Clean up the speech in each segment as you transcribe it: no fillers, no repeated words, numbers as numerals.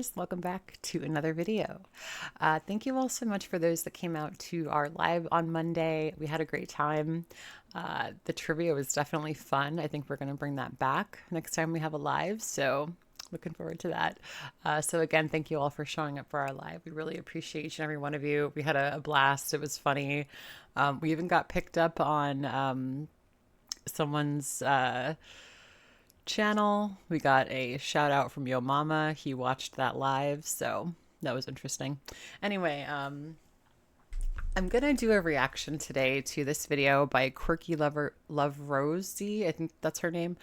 guys, welcome back to another video. Thank you all so much for those that came out to our live on Monday. We had a great time. The trivia was definitely fun. I think we're going to bring that back next time we have a live, so looking forward to that. So again, thank you all for showing up for our live. We really appreciate each and every one of you. We had a blast. It was funny. We even got picked up on someone's channel. We got a shout out from Yo Mama. He watched that live, so that was interesting. Anyway, I'm gonna do a reaction today to this video by QuirkyLoveRosee. I think that's her name.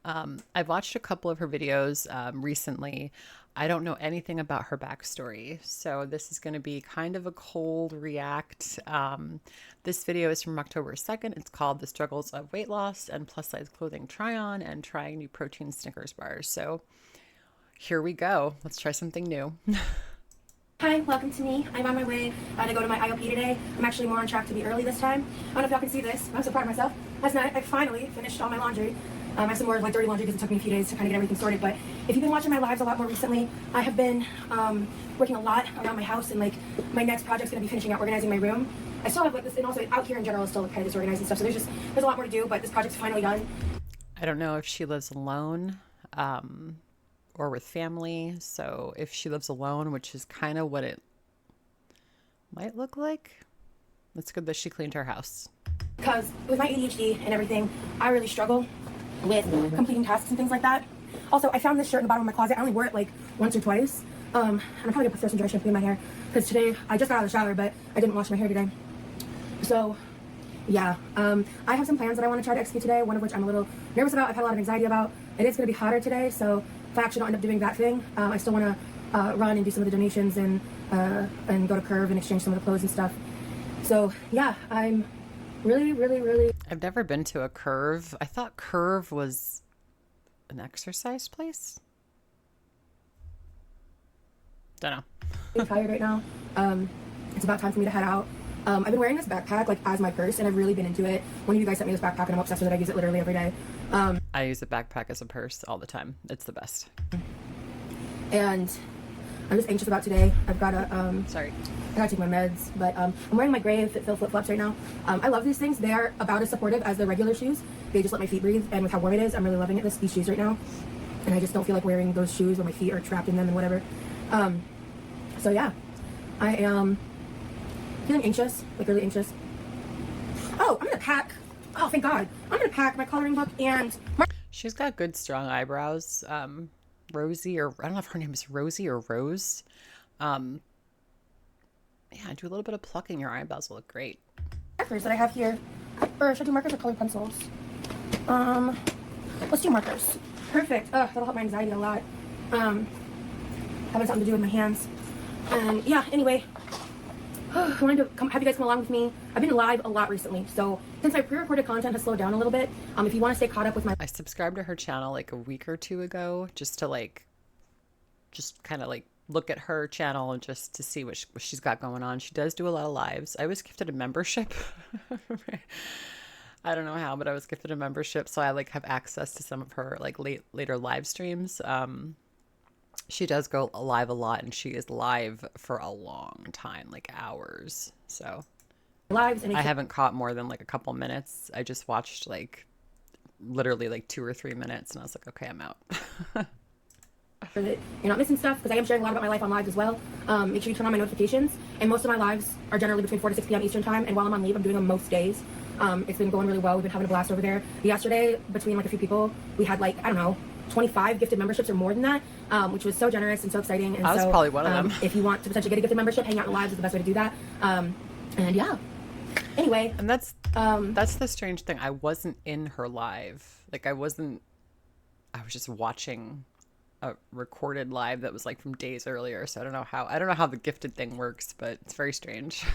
I've watched a couple of her videos recently. I don't know anything about her backstory, so this is going to be kind of a cold react. This video is from October 2nd. It's called The Struggles of Weight Loss and Plus Size Clothing Try On and Trying New Protein Snickers Bars. So here we go. Let's try something new. Hi, welcome to me. I'm on my way to go to my IOP today. I'm actually more on track to be early this time. I don't know if y'all can see this, but I'm so proud of myself. Last night, I finally finished all my laundry. I have some more like dirty laundry because it took me a few days to kind of get everything sorted. But if you've been watching my lives a lot more recently, I have been working a lot around my house, and like my next project's going to be finishing out organizing my room. I still have like this, and also out here in general is still kind of disorganized and stuff. So there's a lot more to do, but this project's finally done. I don't know if she lives alone or with family. So if she lives alone, which is kind of what it might look like, it's good that she cleaned her house. Because with my ADHD and everything, I really struggle with completing tasks and things like that. Also, I found this shirt in the bottom of my closet. I only wore it like once or twice. And I'm probably gonna throw some dry shampoo in my hair because today I just got out of the shower, but I didn't wash my hair today. So yeah, I have some plans that I want to try to execute today, one of which I'm a little nervous about. I've had a lot of anxiety about. It is going to be hotter today, so if I actually don't end up doing that thing, I still want to run and do some of the donations and go to Curve and exchange some of the clothes and stuff. So yeah, I'm really I've never been to a Curve. I thought Curve was an exercise place. Don't know. I'm tired right now. It's about time for me to head out. I've been wearing this backpack like as my purse, and I've really been into it. One of you guys sent me this backpack, and I'm obsessed with it. I use it literally every day. I use a backpack as a purse all the time. It's the best. And I'm just anxious about today. I've got to Sorry. I gotta take my meds, but I'm wearing my gray Fit Feel flip-flops right now. I love these things. They are about as supportive as the regular shoes. They just let my feet breathe, and with how warm it is, I'm really loving these shoes right now. And I just don't feel like wearing those shoes when my feet are trapped in them and whatever. So yeah, I am feeling anxious, like really anxious. Oh, I'm gonna pack. Oh, thank God. I'm gonna pack my coloring book and She's got good strong eyebrows. Rosie, or I don't know if her name is Rosie or Rose. Yeah, do a little bit of plucking. Your eyebrows will look great. markers that I have here. Or should I do markers or colored pencils? Let's do markers. Perfect. That'll help my anxiety a lot. Having something to do with my hands. And yeah, anyway, I wanted to have you guys come along with me. I've been live a lot recently, so since my pre-recorded content has slowed down a little bit, if you want to stay caught up with my... I subscribed to her channel like a week or two ago just to just kind of look at her channel and just to see what she's got going on. She does do a lot of lives. I was gifted a membership. I don't know how, but I was gifted a membership, so I have access to some of her later live streams. She does go live a lot, and she is live for a long time, like hours. So lives, and I haven't caught more than a couple minutes. I just watched literally 2 or 3 minutes, and I was like, okay, I'm out. that you're not missing stuff, because I am sharing a lot about my life on lives as well. Make sure you turn on my notifications, and most of my lives are generally between 4 to 6 p.m. Eastern time, and while I'm on leave, I'm doing them most days. It's been going really well. We've been having a blast over there. Yesterday, between a few people, we had I don't know, 25 gifted memberships or more than that, which was so generous and so exciting. And I was probably one of them. If you want to potentially get a gifted membership, hang out in the lives is the best way to do that. And yeah, anyway. And that's the strange thing. I wasn't in her live. I was just watching a recorded live that was from days earlier. So I don't know how the gifted thing works, but it's very strange.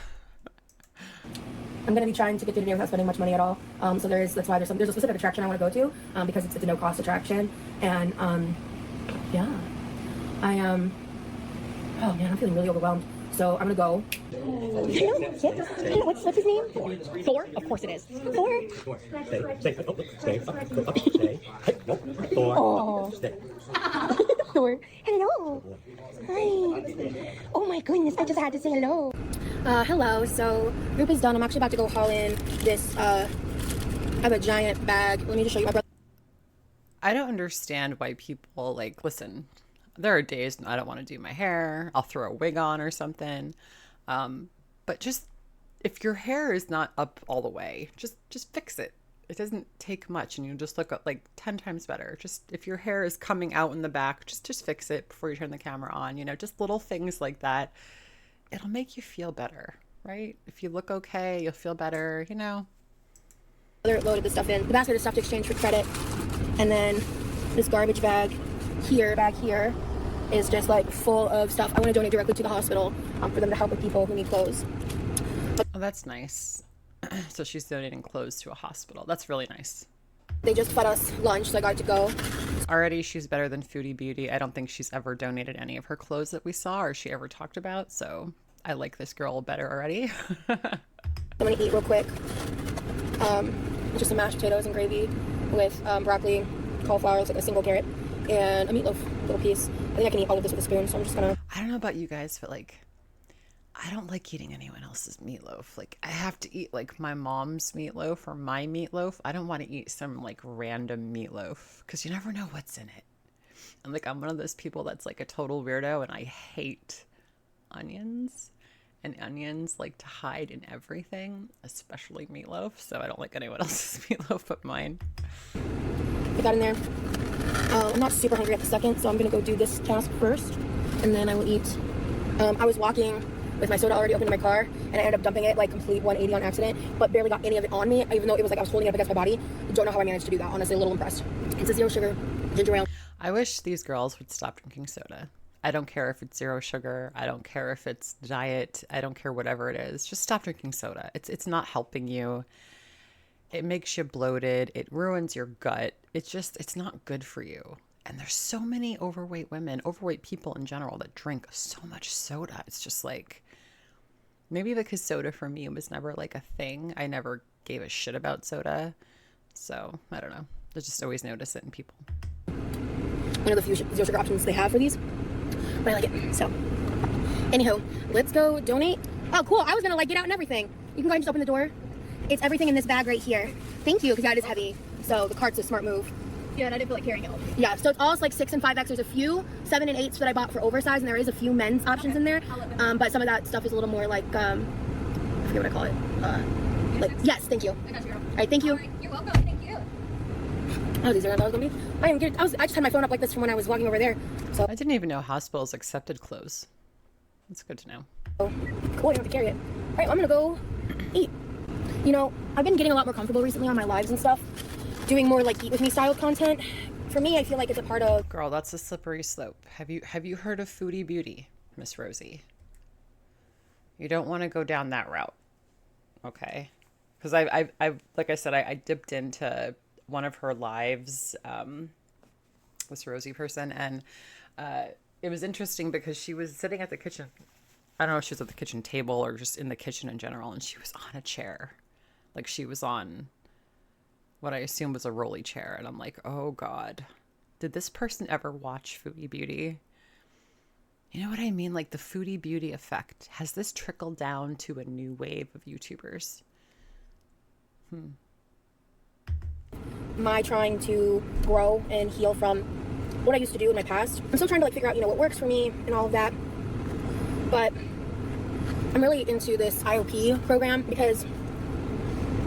I'm going to be trying to get through the day without spending much money at all. So there's a specific attraction I want to go to, because it's a no cost attraction. And yeah, oh man, I'm feeling really overwhelmed. So I'm going to go. What's his name? Thor? Of course it is. Thor? Stay. Thor. Oh. Thor. Hello. Hi. my goodness, I just had to say hello. Hello. So group is done. I'm actually about to go haul in this. I have a giant bag. Let me just show you my brother. I don't understand why people like, listen, there are days when I don't want to do my hair. I'll throw a wig on or something. But just if your hair is not up all the way, just fix it. It doesn't take much and you just look like 10 times better. Just if your hair is coming out in the back, just fix it before you turn the camera on. You know, just little things like that. It'll make you feel better, right? If you look okay, you'll feel better, you know. Loaded the stuff in. The basket is stuff to exchange for credit. And then this garbage bag here is just like full of stuff I want to donate directly to the hospital for them to help with people who need clothes. Oh, that's nice. So she's donating clothes to a hospital. That's really nice. They just fed us lunch, so I got to go. Already she's better than Foodie Beauty. I don't think she's ever donated any of her clothes that we saw or she ever talked about. So I like this girl better already. I'm going to eat real quick. Just some mashed potatoes and gravy with broccoli, cauliflower, like a single carrot, and a meatloaf, little piece. I think I can eat all of this with a spoon, so I'm just going to... I don't know about you guys, but like, I don't like eating anyone else's meatloaf. Like, I have to eat like my mom's meatloaf or my meatloaf. I don't want to eat some like random meatloaf because you never know what's in it. And like, I'm one of those people that's like a total weirdo and I hate onions. And onions like to hide in everything, especially meatloaf. So I don't like anyone else's meatloaf but mine. Put that in there. I'm not super hungry at the second, so I'm going to go do this task first. And then I will eat. I was walking with my soda already open in my car, and I ended up dumping it like complete 180 on accident, but barely got any of it on me, even though it was like I was holding it up against my body. I don't know how I managed to do that. Honestly, a little impressed. It's a zero sugar ginger ale. I wish these girls would stop drinking soda. I don't care if it's zero sugar. I don't care if it's diet. I don't care whatever it is. Just stop drinking soda. It's not helping you. It makes you bloated. It ruins your gut. It's not good for you. And there's so many overweight women, overweight people in general that drink so much soda. It's just like, maybe because soda for me was never like a thing. I never gave a shit about soda. So I don't know. I just always notice it in people. One of the few zero sugar options they have for these. But I like it. So, anyhow, let's go donate. Oh, cool. I was going to like get out and everything. You can go ahead and just open the door. It's everything in this bag right here. Thank you, because that is heavy. So the cart's a smart move. Yeah, and I didn't feel like carrying it all. Yeah, so it's all like 6 and 5X. There's a few 7 and 8s that I bought for oversized, and there is a few men's options in there. But some of that stuff is a little more like, I forget what I call it. Like, yes, thank you. I got you. All right, thank you. All right, you're welcome. Thank you. Oh, these are not going to be. I am good. I just had my phone up like this from when I was walking over there. So I didn't even know hospitals accepted clothes. That's good to know. cool, I don't have to carry it. All right, well, I'm going to go eat. You know, I've been getting a lot more comfortable recently on my lives and stuff, doing more like eat with me style content. For me, I feel like it's a part of... Girl, that's a slippery slope. Have you heard of Foodie Beauty, Miss Rosie? You don't want to go down that route, okay? Because I've like I said, I dipped into one of her lives, this Rosie person, and it was interesting because she was sitting at the kitchen. I don't know if she was at the kitchen table or just in the kitchen in general, and she was on a chair. Like she was on what I assume was a rolly chair. And I'm like, oh God, did this person ever watch Foodie Beauty? You know what I mean? Like the Foodie Beauty effect. Has this trickled down to a new wave of YouTubers? My trying to grow and heal from what I used to do in my past. I'm still trying to like figure out, you know, what works for me and all of that. But I'm really into this IOP program because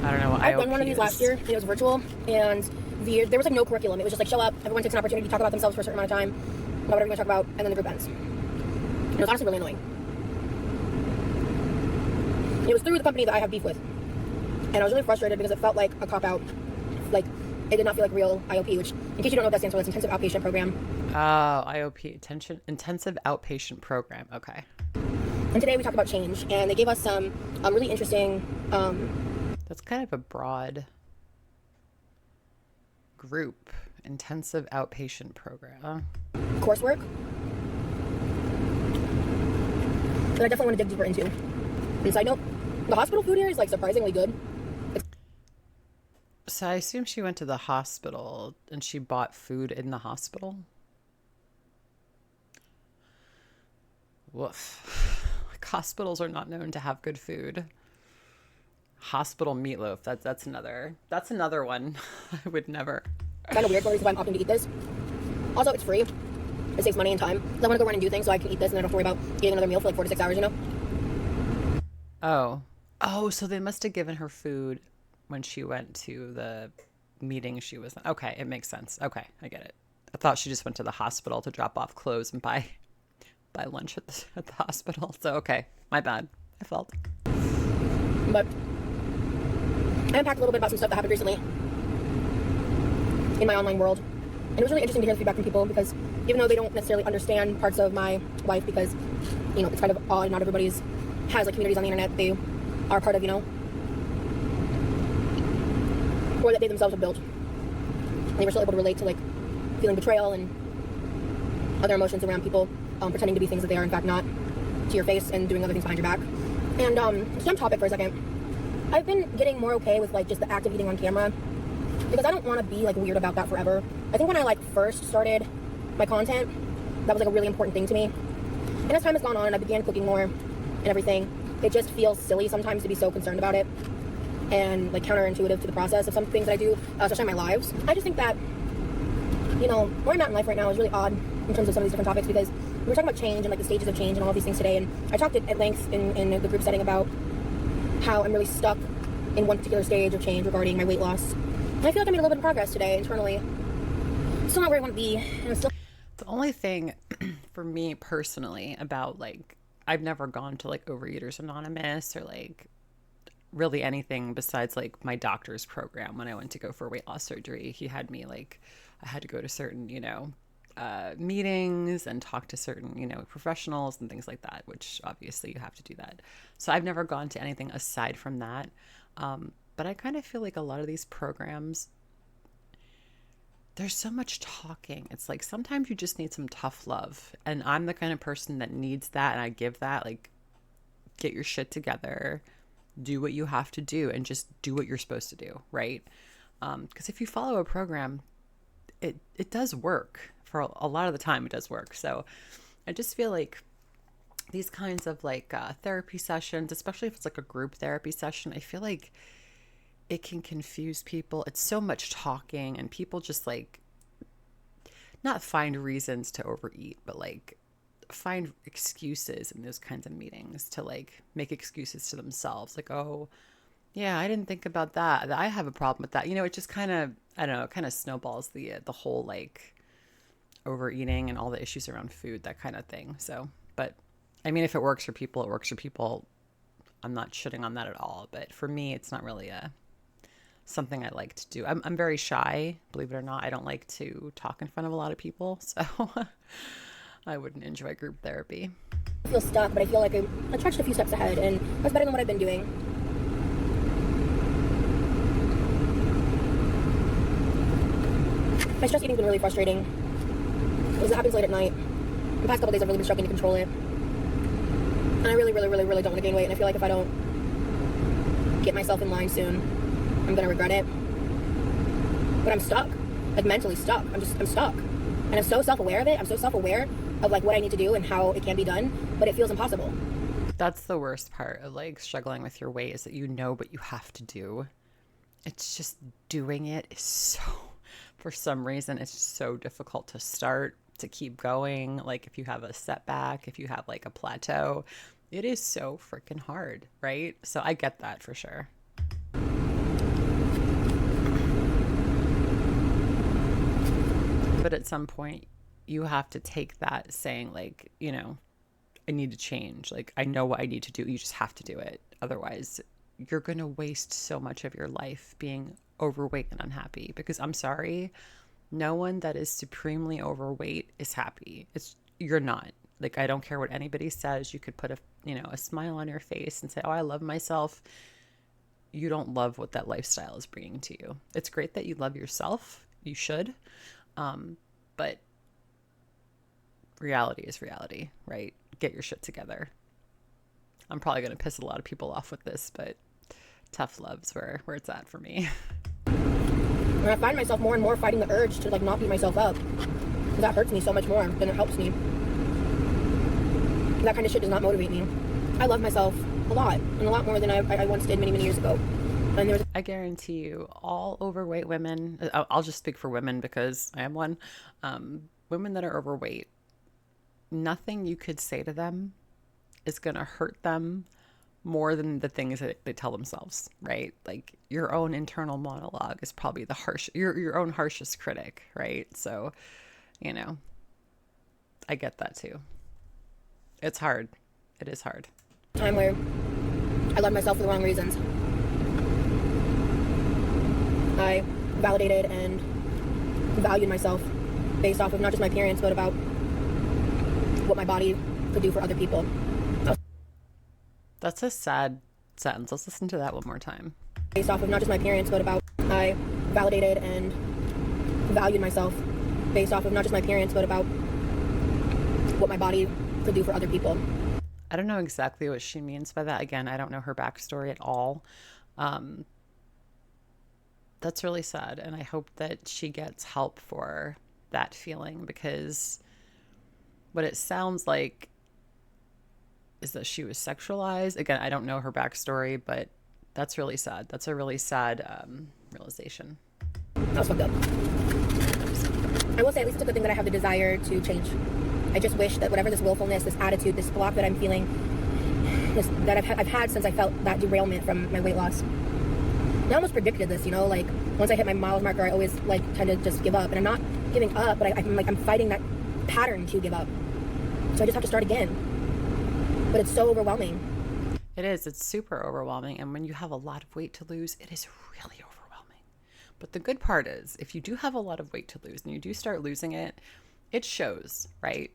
I don't know what I've IOP done one of these is. last year, and it was virtual, and there was like no curriculum. It was just like show up, everyone takes an opportunity to talk about themselves for a certain amount of time, about whatever you want to talk about, and then the group ends. It was honestly really annoying. It was through the company that I have beef with, and I was really frustrated because it felt like a cop-out. Like, it did not feel like real IOP, which, in case you don't know what that stands for, it's Intensive Outpatient Program. Oh, IOP, Intensive Outpatient Program. Okay. And today we talked about change, and they gave us some really interesting... That's kind of a broad group. Intensive Outpatient Program. coursework that I definitely want to dig deeper into. And side note, the hospital food here is like surprisingly good. So I assume she went to the hospital and she bought food in the hospital. Woof. Hospitals are not known to have good food. Hospital meatloaf. That's another one. I would never. Kind of weird for me, so I'm opting to eat this. Also, it's free. It saves money and time. I want to go run and do things so I can eat this and I don't have to worry about eating another meal for like 4 to 6 hours, you know? Oh, so they must have given her food when she went to the meeting she was in. Okay, it makes sense. Okay, I get it. I thought she just went to the hospital to drop off clothes and buy lunch at the hospital. So, okay, my bad. I fault. But I unpacked a little bit about some stuff that happened recently in my online world. And it was really interesting to hear the feedback from people because even though they don't necessarily understand parts of my life because, you know, it's kind of odd, not everybody's has like communities on the internet they are part of, you know, or that they themselves have built. And they were still able to relate to like feeling betrayal and other emotions around people pretending to be things that they are in fact not to your face and doing other things behind your back. And just on topic for a second, I've been getting more okay with like just the act of eating on camera because I don't want to be like weird about that forever. I think when I like first started my content, that was like a really important thing to me. And as time has gone on and I began cooking more and everything, it just feels silly sometimes to be so concerned about it and like counterintuitive to the process of some things that I do, especially in my lives. I just think that, you know, where I'm at in life right now is really odd in terms of some of these different topics because we were talking about change and like the stages of change and all of these things today, and I talked at length in the group setting about how I'm really stuck in one particular stage of change regarding my weight loss. And I feel like I made a little bit of progress today internally. I'm still not where I want to be, and I'm still... The only thing for me personally about like, I've never gone to like Overeaters Anonymous or like really anything besides like my doctor's program when I went to go for weight loss surgery. He had me like, I had to go to certain, you know, meetings and talk to certain, you know, professionals and things like that, which obviously you have to do that. So I've never gone to anything aside from that. But I kind of feel like a lot of these programs, there's so much talking. It's like sometimes you just need some tough love. And I'm the kind of person that needs that. And I give that, like, get your shit together, do what you have to do, and just do what you're supposed to do, right? Because if you follow a program, it does work. For a lot of the time, it does work. So I just feel like these kinds of like therapy sessions, especially if it's like a group therapy session, I feel like it can confuse people. It's so much talking and people just like not find reasons to overeat, but like find excuses in those kinds of meetings to like make excuses to themselves. Like, oh yeah, I didn't think about that. I have a problem with that. You know, it just kind of, I don't know, it kind of snowballs the whole like overeating and all the issues around food, that kind of thing. So, but I mean, if it works for people, it works for people. I'm not shitting on that at all. But for me, it's not really something I like to do. I'm very shy, believe it or not. I don't like to talk in front of a lot of people. So I wouldn't enjoy group therapy. I feel stuck, but I feel like I trudged a few steps ahead and that's better than what I've been doing. My stress eating's been really frustrating because it happens late at night. The past couple days I've really been struggling to control it. And I really don't want to gain weight, and I feel like if I don't get myself in line soon, I'm gonna regret it. But I'm stuck, like mentally stuck. I'm stuck. And I'm so self-aware of it. I'm so self-aware of like what I need to do and how it can be done, but it feels impossible. That's the worst part of like struggling with your weight, is that you know what you have to do. It's just doing it is so, for some reason, it's so difficult to start, to keep going. Like if you have a setback, if you have like a plateau, it is so freaking hard, right? So I get that for sure. But at some point you have to take that saying like, you know, I need to change. Like I know what I need to do. You just have to do it. Otherwise you're going to waste so much of your life being overweight and unhappy, because I'm sorry, no one that is supremely overweight is happy. You're not. Like, I don't care what anybody says. You could put a smile on your face and say, oh, I love myself. You don't love what that lifestyle is bringing to you. It's great that you love yourself. You should. But reality is reality, right? Get your shit together. I'm probably going to piss a lot of people off with this, but tough love's where it's at for me. And I find myself more and more fighting the urge to like not beat myself up, because that hurts me so much more than it helps me. And that kind of shit does not motivate me. I love myself a lot, and a lot more than I once did many years ago. And there was I guarantee you, all overweight women, I'll just speak for women because I am one, women that are overweight, nothing you could say to them is going to hurt them more than the things that they tell themselves, right? Like your own internal monologue is probably your own harshest critic, right? So, you know, I get that too. It's hard. It is hard. a time where I loved myself for the wrong reasons. I validated and valued myself based off of not just my appearance, but about what my body could do for other people. That's a sad sentence. Let's listen to that one more time. Based off of not just my appearance, but about I validated and valued myself based off of not just my appearance, but about what my body could do for other people. I don't know exactly what she means by that. Again, I don't know her backstory at all. That's really sad, and I hope that she gets help for that feeling, because what it sounds like is that she was sexualized. Again, I don't know her backstory, but that's really sad. That's a really sad realization. That was fucked up. I will say at least it's a good thing that I have the desire to change. I just wish that whatever this willfulness, this attitude, this block that I'm feeling, that I've had since I felt that derailment from my weight loss. I almost predicted this, you know, like once I hit my miles marker, I always like tend to just give up, and I'm not giving up, but I'm fighting that pattern to give up. So I just have to start again. But it's so overwhelming. It is. It's super overwhelming. And when you have a lot of weight to lose, it is really overwhelming. But the good part is, if you do have a lot of weight to lose and you do start losing it, it shows, right?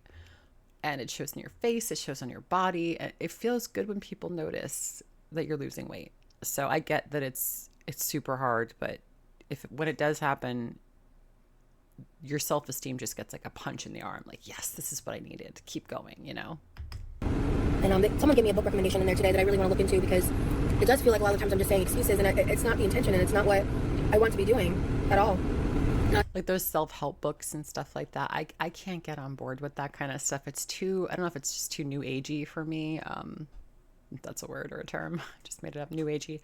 And it shows in your face, it shows on your body. It feels good when people notice that you're losing weight. So I get that it's super hard, but when it does happen, your self-esteem just gets like a punch in the arm. Like, yes, this is what I needed. Keep going, you know? And someone gave me a book recommendation in there today that I really want to look into, because it does feel like a lot of times I'm just saying excuses, and it's not the intention, and it's not what I want to be doing at all. Like those self-help books and stuff like that, I can't get on board with that kind of stuff. It's too, I don't know if it's just too new agey for me. If that's a word or a term. Just made it up, new agey.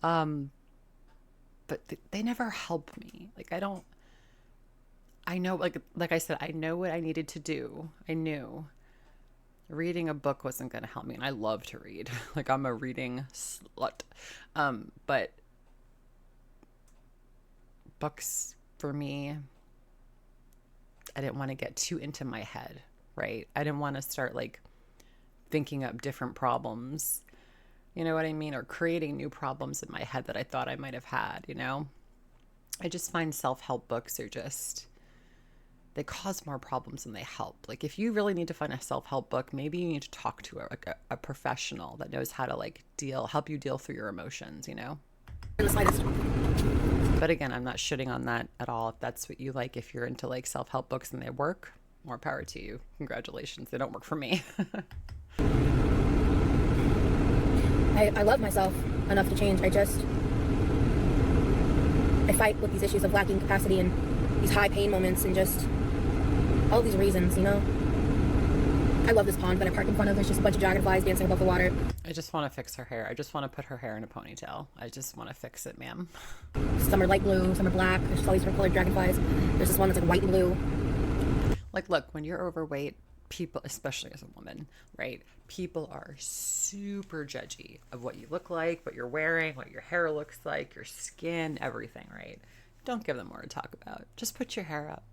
But they never help me. Like I know, like I said, I know what I needed to do. I knew reading a book wasn't going to help me. And I love to read. Like I'm a reading slut. But books for me, I didn't want to get too into my head, right? I didn't want to start like thinking up different problems, you know what I mean? Or creating new problems in my head that I thought I might have had, you know? I just find self-help books are just, they cause more problems than they help. Like if you really need to find a self-help book, maybe you need to talk to a professional that knows how to like help you deal through your emotions, you know? But again, I'm not shitting on that at all. If that's what you like, if you're into like self-help books and they work, more power to you. Congratulations. They don't work for me. I love myself enough to change. I fight with these issues of lacking capacity and these high pain moments and just all these reasons, you know. I love this pond that I parked in front of. There's just a bunch of dragonflies dancing above the water. I just want to fix her hair. I just want to put her hair in a ponytail. I just want to fix it, ma'am. Some are light blue, some are black. There's just all these different colored dragonflies. There's this one that's like white and blue. Like, look, when you're overweight, people, especially as a woman, right? People are super judgy of what you look like, what you're wearing, what your hair looks like, your skin, everything, right? Don't give them more to talk about. Just put your hair up.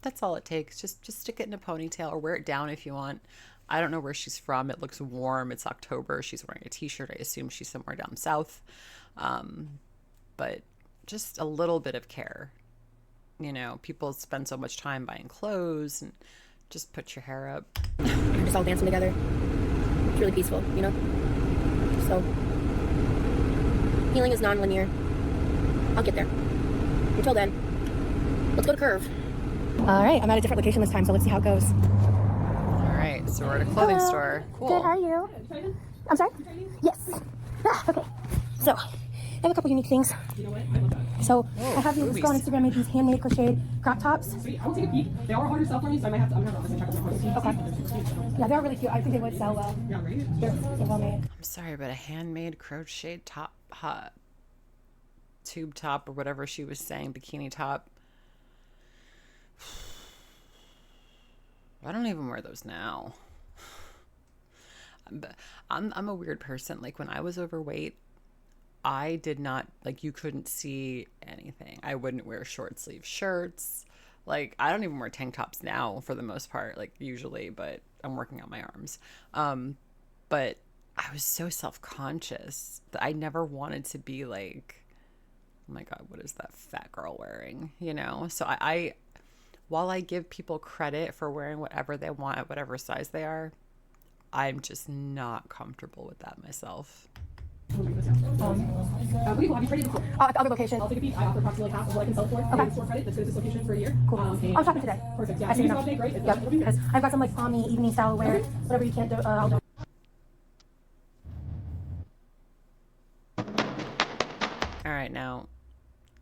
That's all it takes. Just stick it in a ponytail or wear it down if you want. I don't know where she's from. It looks warm. It's October. She's wearing a t-shirt. I assume she's somewhere down south. But just a little bit of care. You know, people spend so much time buying clothes, and just put your hair up. We're just all dancing together. It's really peaceful, you know? So, healing is non-linear. I'll get there. Until then, let's go to Curve. All right, I'm at a different location this time, so let's see how it goes. All right, so we're at a clothing store. Cool. Good, how are you? I'm sorry? Yes. Okay. So, I have a couple unique things. You know what? I love that. So I have these, boobies. go on Instagram, made these handmade crocheted crop tops. Sweet. I will take a peek. They are harder to sell for me, so I'm gonna have to honestly check them out. Okay. Yeah, they're really cute. I think they would sell well. Yeah, right? They're well made. I'm sorry, but a handmade crocheted top, tube top, or whatever she was saying, bikini top. I don't even wear those now. I'm a weird person. Like when I was overweight, I did not, like, you couldn't see anything. I wouldn't wear short sleeve shirts. Like I don't even wear tank tops now for the most part, like usually, but I'm working on my arms. But I was so self-conscious that I never wanted to be like, oh my God, what is that fat girl wearing? You know? So I while I give people credit for wearing whatever they want at whatever size they are, I'm just not comfortable with that myself. We will have you ready before. At the other location. I'll take a peek. I offer approximately half of what I can sell for. Okay. Store credit that's good at this location for a year. Cool. I'm shopping today. Perfect. Yeah. I see You you all day, great. Yep. Because I've got some like pommy evening style wear. Whatever you can't do, I'll do. All right, now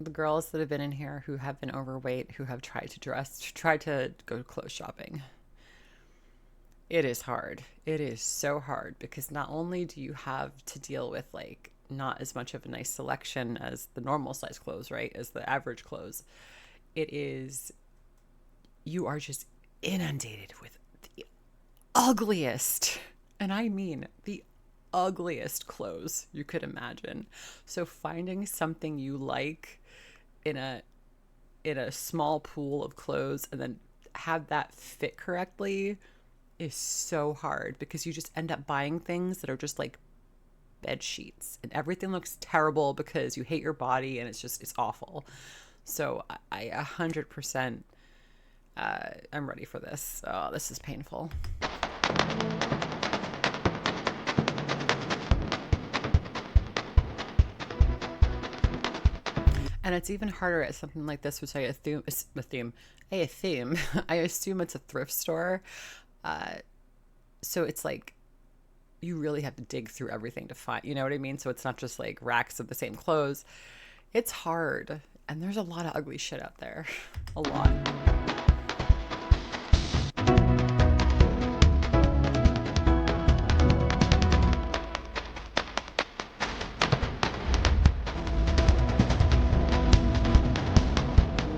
the girls that have been in here who have been overweight, who have tried to go clothes shopping. It is hard. It is so hard because not only do you have to deal with like not as much of a nice selection as the normal size clothes, right? As the average clothes. You are just inundated with the ugliest, and I mean the ugliest clothes you could imagine. So finding something you like in a small pool of clothes and then have that fit correctly is so hard because you just end up buying things that are just like bed sheets and everything looks terrible because you hate your body and it's awful. So I 100% I'm ready for this. Oh, this is painful. And it's even harder at something like this, which I assume I assume it's a thrift store. So it's like you really have to dig through everything to find, you know what I mean? So it's not just like racks of the same clothes. It's hard. And there's a lot of ugly shit out there. A lot.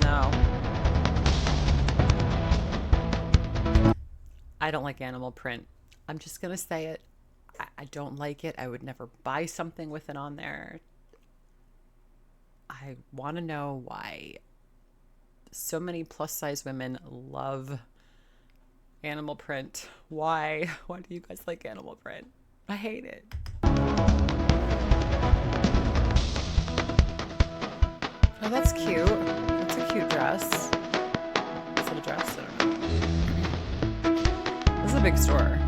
No. I don't like animal print. I'm just going to say it. I don't like it. I would never buy something with it on there. I want to know why so many plus size women love animal print. Why? Why do you guys like animal print? I hate it. Oh, that's cute. That's a cute dress. Is it a dress? I don't know. This is a big store.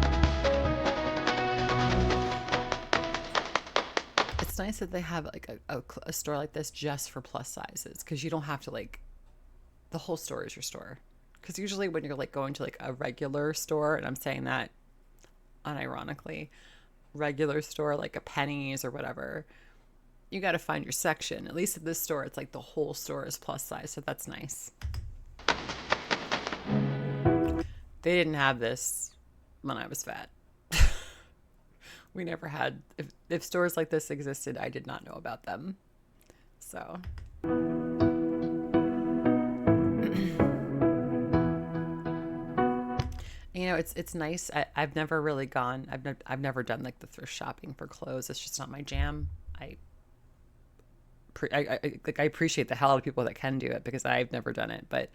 It's nice that they have like a store like this just for plus sizes because you don't have to like, the whole store is your store. Because usually when you're like going to like a regular store, and I'm saying that unironically, regular store like a Penny's or whatever, you got to find your section. At least at this store, it's like the whole store is plus size, so that's nice. They didn't have this when I was fat. We never had, if stores like this existed, I did not know about them. So. You know, it's nice. I've never really gone, I've never done like the thrift shopping for clothes. It's just not my jam. I appreciate the hell out of people that can do it because I've never done it. But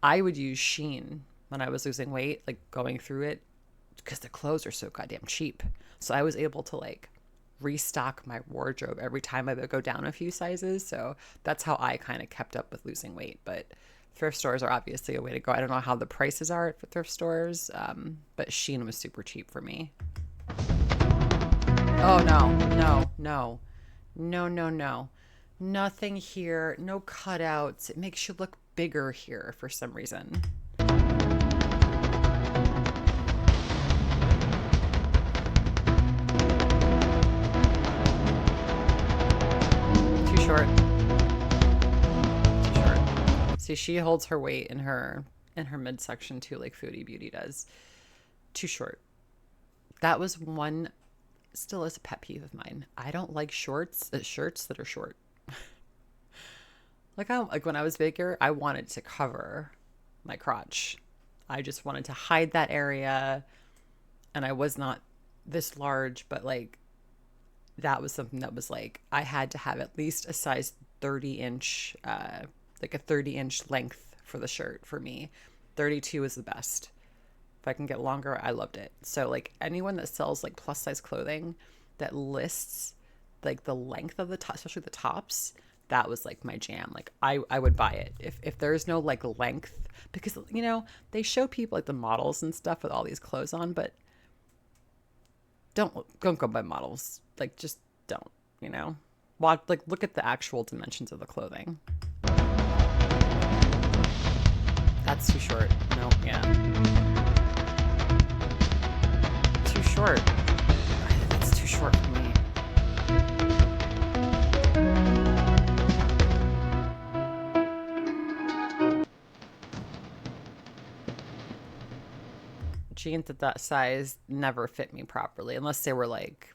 I would use Shein when I was losing weight, like going through it, because the clothes are so goddamn cheap. So I was able to like restock my wardrobe every time I would go down a few sizes. So that's how I kind of kept up with losing weight. But thrift stores are obviously a way to go. I don't know how the prices are for thrift stores, but Shein was super cheap for me. Oh, no. Nothing here. No cutouts. It makes you look bigger here for some reason. Too short. See, she holds her weight in her midsection too, like Foodie Beauty does. Too short. That was one, still is a pet peeve of mine. I don't like shirts that are short. Like when I was bigger, I wanted to cover my crotch. I just wanted to hide that area, and I was not this large, but like that was something that was like I had to have at least a size 30-inch, like a 30-inch length for the shirt for me. 32 is the best. If I can get longer, I loved it. So like anyone that sells like plus size clothing that lists like the length of the top, especially the tops, that was like my jam. Like I would buy it if there's no like length, because you know they show people like the models and stuff with all these clothes on, but don't go by models. Like just don't, you know. Watch, like look at the actual dimensions of the clothing. That's too short. No, yeah. Too short. That's too short for me. Jeans at that size never fit me properly unless they were like,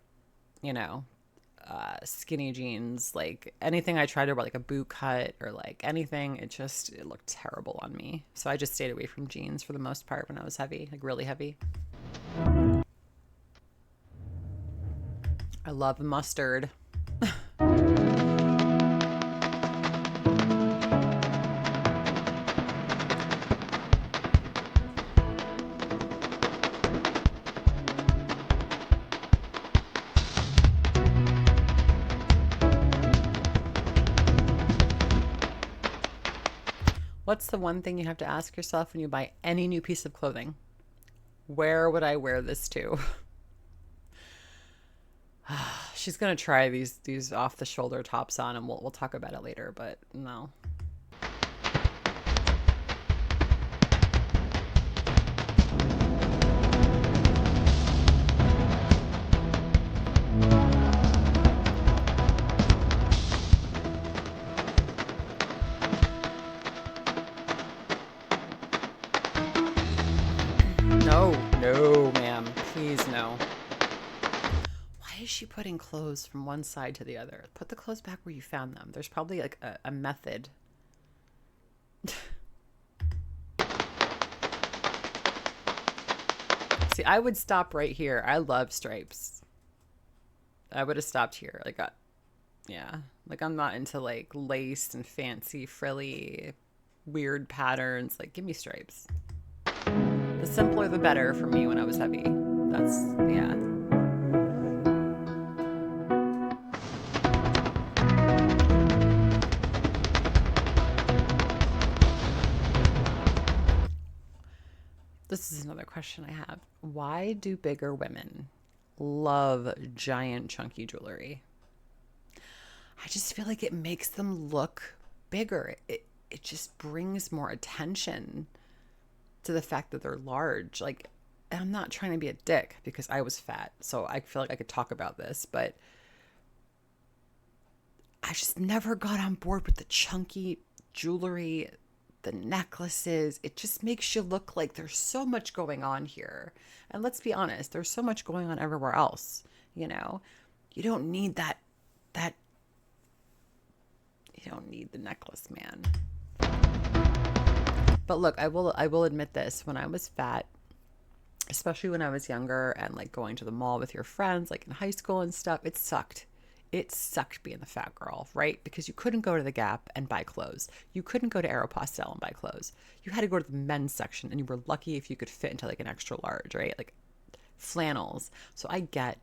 you know, skinny jeans. Like anything I tried to wear like a boot cut or like anything, it looked terrible on me. So I just stayed away from jeans for the most part when I was heavy, like really heavy. I love mustard. What's the one thing you have to ask yourself when you buy any new piece of clothing? Where would I wear this to? She's gonna try these off the shoulder tops on, and we'll talk about it later. But no. No, ma'am. Please, no. Why is she putting clothes from one side to the other? Put the clothes back where you found them. There's probably like a method. See, I would stop right here. I love stripes. I would have stopped here. Like, yeah. Like, I'm not into like lace and fancy, frilly, weird patterns. Like, give me stripes. The simpler the better for me when I was heavy. That's, yeah. This is another question I have. Why do bigger women love giant chunky jewelry? I just feel like it makes them look bigger. It just brings more attention to the fact that they're large. Like, and I'm not trying to be a dick because I was fat, so I feel like I could talk about this, but I just never got on board with the chunky jewelry, the necklaces. It just makes you look like there's so much going on here. And let's be honest, there's so much going on everywhere else, you know? You don't need that you don't need the necklace, man. But look, I will admit this. When I was fat, especially when I was younger and like going to the mall with your friends, like in high school and stuff, it sucked. It sucked being the fat girl, right? Because you couldn't go to the Gap and buy clothes. You couldn't go to Aeropostale and buy clothes. You had to go to the men's section, and you were lucky if you could fit into like an extra large, right? Like flannels. So I get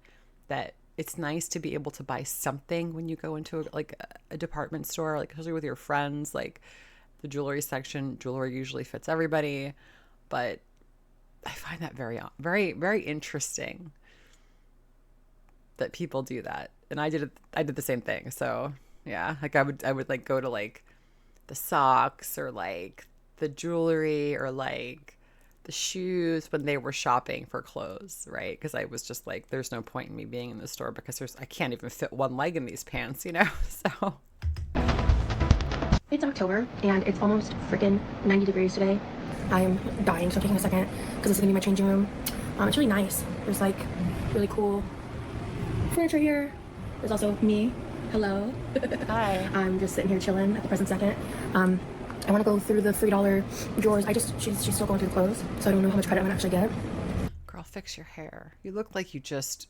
that it's nice to be able to buy something when you go into a department store, like especially with your friends. Like the jewelry section, jewelry usually fits everybody, but I find that very, very, very interesting that people do that. And I did the same thing. So yeah, like I would like go to like the socks or like the jewelry or like the shoes when they were shopping for clothes, right? Because I was just like, there's no point in me being in the store because I can't even fit one leg in these pants, you know? So It's October and it's almost freaking 90 degrees today. I am dying, so I'm taking a second because this is gonna be my changing room. It's really nice. There's like really cool furniture here. There's also me. Hello. Hi. I'm just sitting here chilling at the present second. I want to go through the $3 drawers. She's still going through the clothes, so I don't know how much credit I'm gonna actually get. Girl, fix your hair. You look like you just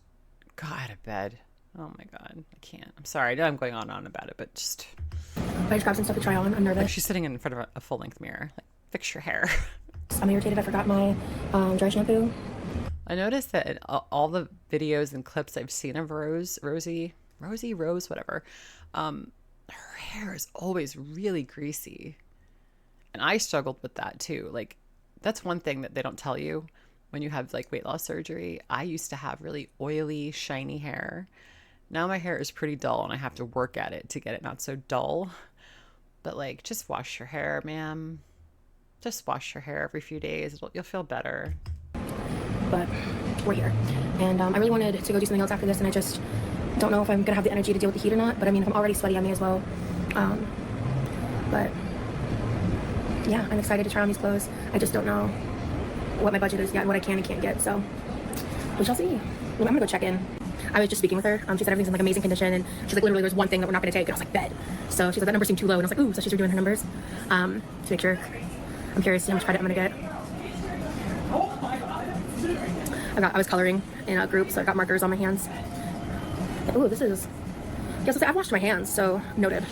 got out of bed. Oh my God, I can't. I'm sorry. I know I'm going on and on about it, but just... I just grabbed some stuff to try on. I'm nervous. Like she's sitting in front of a full-length mirror. Like, fix your hair. I'm irritated. I forgot my dry shampoo. I noticed that in all the videos and clips I've seen of Rosie, whatever, her hair is always really greasy. And I struggled with that too. Like, that's one thing that they don't tell you when you have like weight loss surgery. I used to have really oily, shiny hair. Now my hair is pretty dull and I have to work at it to get it not so dull. But like, just wash your hair, ma'am. Just wash your hair every few days. You'll feel better. But we're here. And I really wanted to go do something else after this, and I just don't know if I'm gonna have the energy to deal with the heat or not. But I mean, if I'm already sweaty, I may as well. But yeah, I'm excited to try on these clothes. I just don't know what my budget is yet and what I can and can't get. So we shall see. I'm gonna go check in. I was just speaking with her. She said everything's in like amazing condition, and she's like, literally, there's one thing that we're not gonna take. And I was like, bet. So she's like, that number seemed too low, and I was like, ooh. So she's redoing her numbers to make sure. I'm curious to see how much credit I'm gonna get. I was coloring in a group, so I got markers on my hands. Ooh, this is... Yes, I've washed my hands, so noted.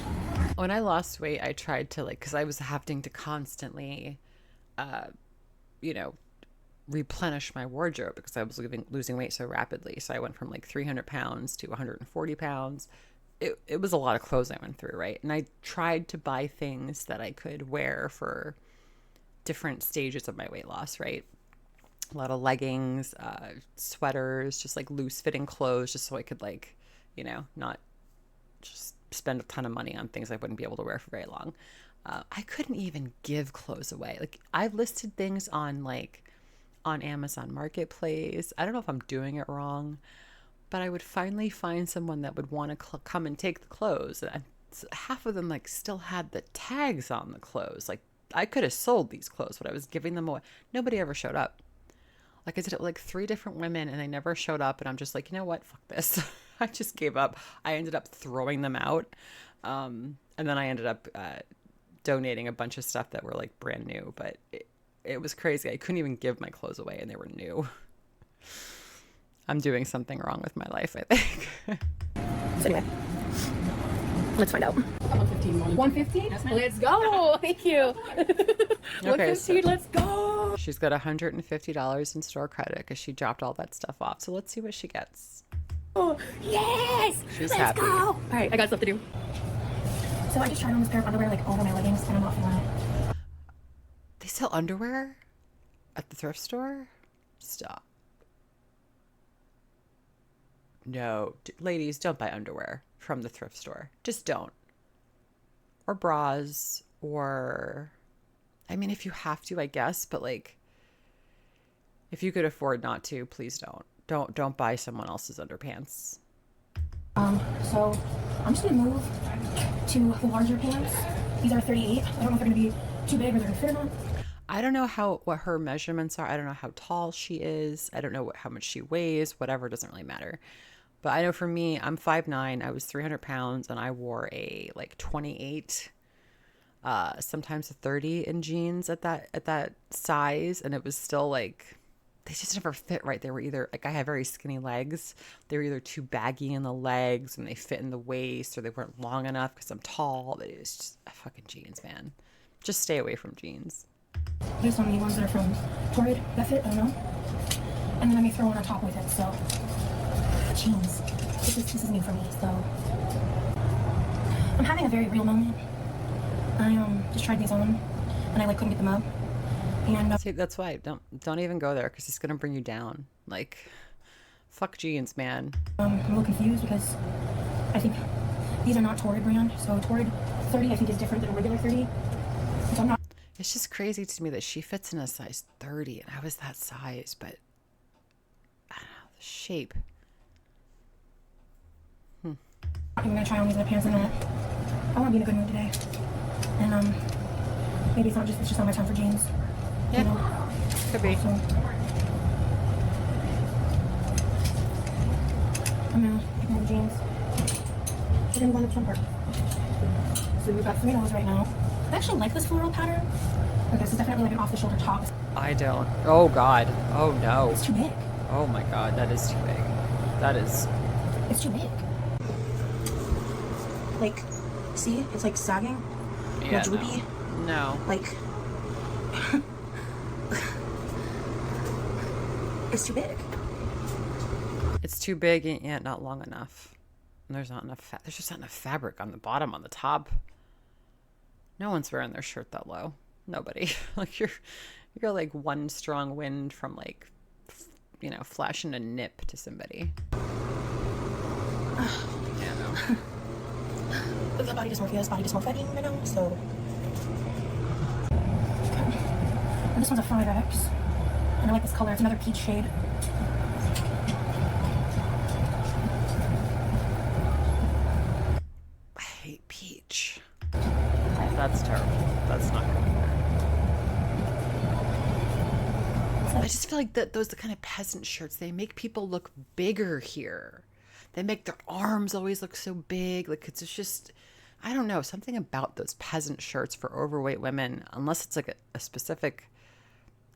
When I lost weight, I tried to like, because I was having to constantly, replenish my wardrobe because I was losing weight so rapidly. So I went from like 300 pounds to 140 pounds. It was a lot of clothes I went through, right? And I tried to buy things that I could wear for different stages of my weight loss, right? A lot of leggings, sweaters, just like loose fitting clothes, just so I could like, not just spend a ton of money on things I wouldn't be able to wear for very long. I couldn't even give clothes away. Like, I've listed things on Amazon Marketplace. I don't know if I'm doing it wrong, but I would finally find someone that would want to come and take the clothes. And half of them like still had the tags on the clothes. Like, I could have sold these clothes, but I was giving them away. Nobody ever showed up. Like, I did it with like 3 different women and they never showed up. And I'm just like, you know what? Fuck this. I just gave up. I ended up throwing them out. And then I ended up donating a bunch of stuff that were like brand new. But it was crazy. I couldn't even give my clothes away and they were new. I'm doing something wrong with my life, I think. So anyway, let's find out. 115. 115? Let's go. Thank you. 115, let's go. She's got $150 in store credit because she dropped all that stuff off. So let's see what she gets. Oh, yes. She's let's happy. Go. All right, I got stuff to do. So I just tried on this pair of underwear like over my leggings and I'm not feeling it. They sell underwear at the thrift store? Stop. No, ladies, don't buy underwear from the thrift store. Just don't. Or bras, or, I mean, if you have to, I guess, but like, if you could afford not to, please don't. Don't buy someone else's underpants. So I'm just gonna move to the larger pants. These are 38. I don't know if they're gonna be too big or they're gonna fit or not. I don't know what her measurements are. I don't know how tall she is. I don't know how much she weighs. Whatever, doesn't really matter. But I know for me, I'm 5'9". I was 300 pounds, and I wore a like 28, sometimes a 30 in jeans at that size, and it was still like they just never fit right. They were either like, I have very skinny legs. They were either too baggy in the legs and they fit in the waist, or they weren't long enough because I'm tall. But it was just fucking jeans, man. Just stay away from jeans. There's so many ones that are from Torrid that fit, I don't know. And then I may throw one on top with it, so. Jeans. This is new for me, so. I'm having a very real moment. I just tried these on, and I like couldn't get them up. And see, that's why don't even go there because it's gonna bring you down. Like, fuck jeans, man. I'm a little confused because I think these are not Torrid brand, so Torrid 30 I think is different than a regular 30. So I'm not. It's just crazy to me that she fits in a size 30 and I was that size, but I don't know, the shape. I'm gonna try on these other pants in a minute. I wanna be in a good mood today. And maybe it's just not my time for jeans. Yeah, You know? could be. So, I'm gonna pick more jeans. We're gonna go on the front part. So we've got $3 right now. I actually like this floral pattern. Okay, this is definitely like an off-the-shoulder top. I don't. Oh God. Oh no. It's too big. Oh my God. That is too big. That is. It's too big. Like, see? It's like sagging. Yeah. Droopy. No. Like, it's too big. It's too big and yet not long enough. And there's not enough. There's just not enough fabric on the bottom, on the top. No one's wearing their shirt that low. Nobody. Like you're like one strong wind from like, you know, flashing a nip to somebody. Yeah, no. The body dysmorphia is body dysmorphia right now, so. And this one's a 5X. And I like this color. It's another peach shade. I hate peach. That's terrible. That's not good. I just feel like those the kind of peasant shirts, they make people look bigger here. They make their arms always look so big. Like it's just, I don't know, something about those peasant shirts for overweight women, unless it's like a specific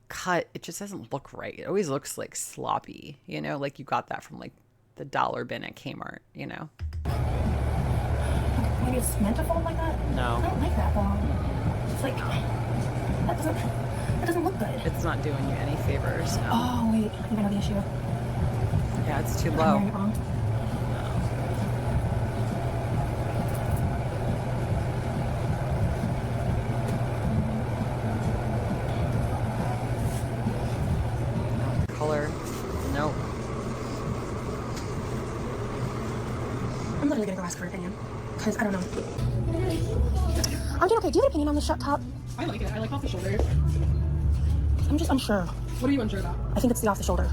cut, it just doesn't look right. It always looks like sloppy, you know, like you got that from like the dollar bin at Kmart, you know? Maybe it's meant to fold like that? No. I don't like that though. It's like, that doesn't look good. It's not doing you any favors. No. Oh, wait. I think I know the issue. Yeah, it's too I'm low. wearing it wrong. Color. Nope. I'm literally gonna go ask for an opinion. Because I don't know. I'm doing okay. Do you have an opinion on the shut top? I like it. I like off the shoulder. I'm just unsure. What are you unsure about? I think it's the off the shoulder.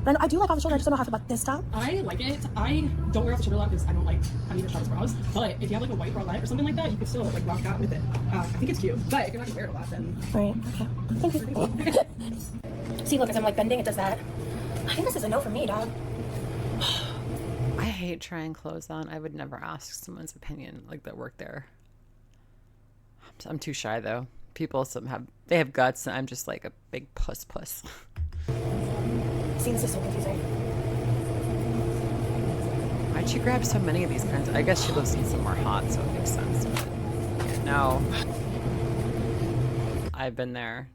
But I do like off the shoulder. I just don't know how I feel about this top. I like it. I don't wear off the shoulder a lot because I don't like having the strapless bras. But if you have like a white bralette or something like that, you could still like rock that with it. I think it's cute. But if you're not gonna wear it a lot, then Right. Okay. Thank you. See, look, as I'm like bending, it does that. I think this is a no for me, dog. I hate trying clothes on. I would never ask someone's opinion like that worked there. I'm too shy though. People they have guts and I'm just like a big puss. See, this is so confusing. Why'd she grab so many of these kinds? I guess she lives in somewhere hot, so it makes sense. But yeah, no. I've been there.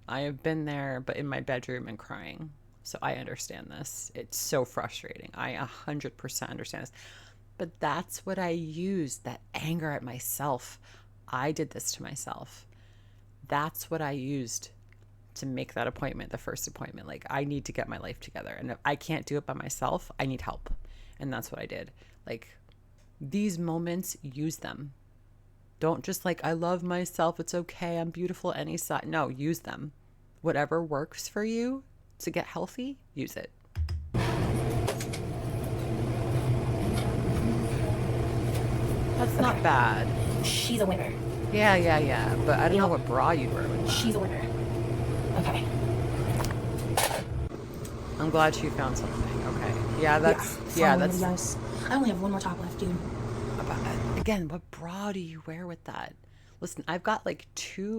I have been there, but in my bedroom and crying. So I understand this. It's so frustrating. I 100% understand this. But that's what I used, that anger at myself. I did this to myself. That's what I used to make that appointment, the first appointment. Like, I need to get my life together. And if I can't do it by myself, I need help. And that's what I did. Like, these moments, use them. Don't just like, I love myself, it's okay, I'm beautiful any side. No, use them. Whatever works for you to get healthy, use it. That's not bad. She's a winner. Yeah. But I don't know what bra you'd wear with that. She's a winner. Okay. I'm glad she found something. Okay. Yeah, that's Yes. I only have one more top left, dude. again, what bra do you wear with that? Listen, I've got like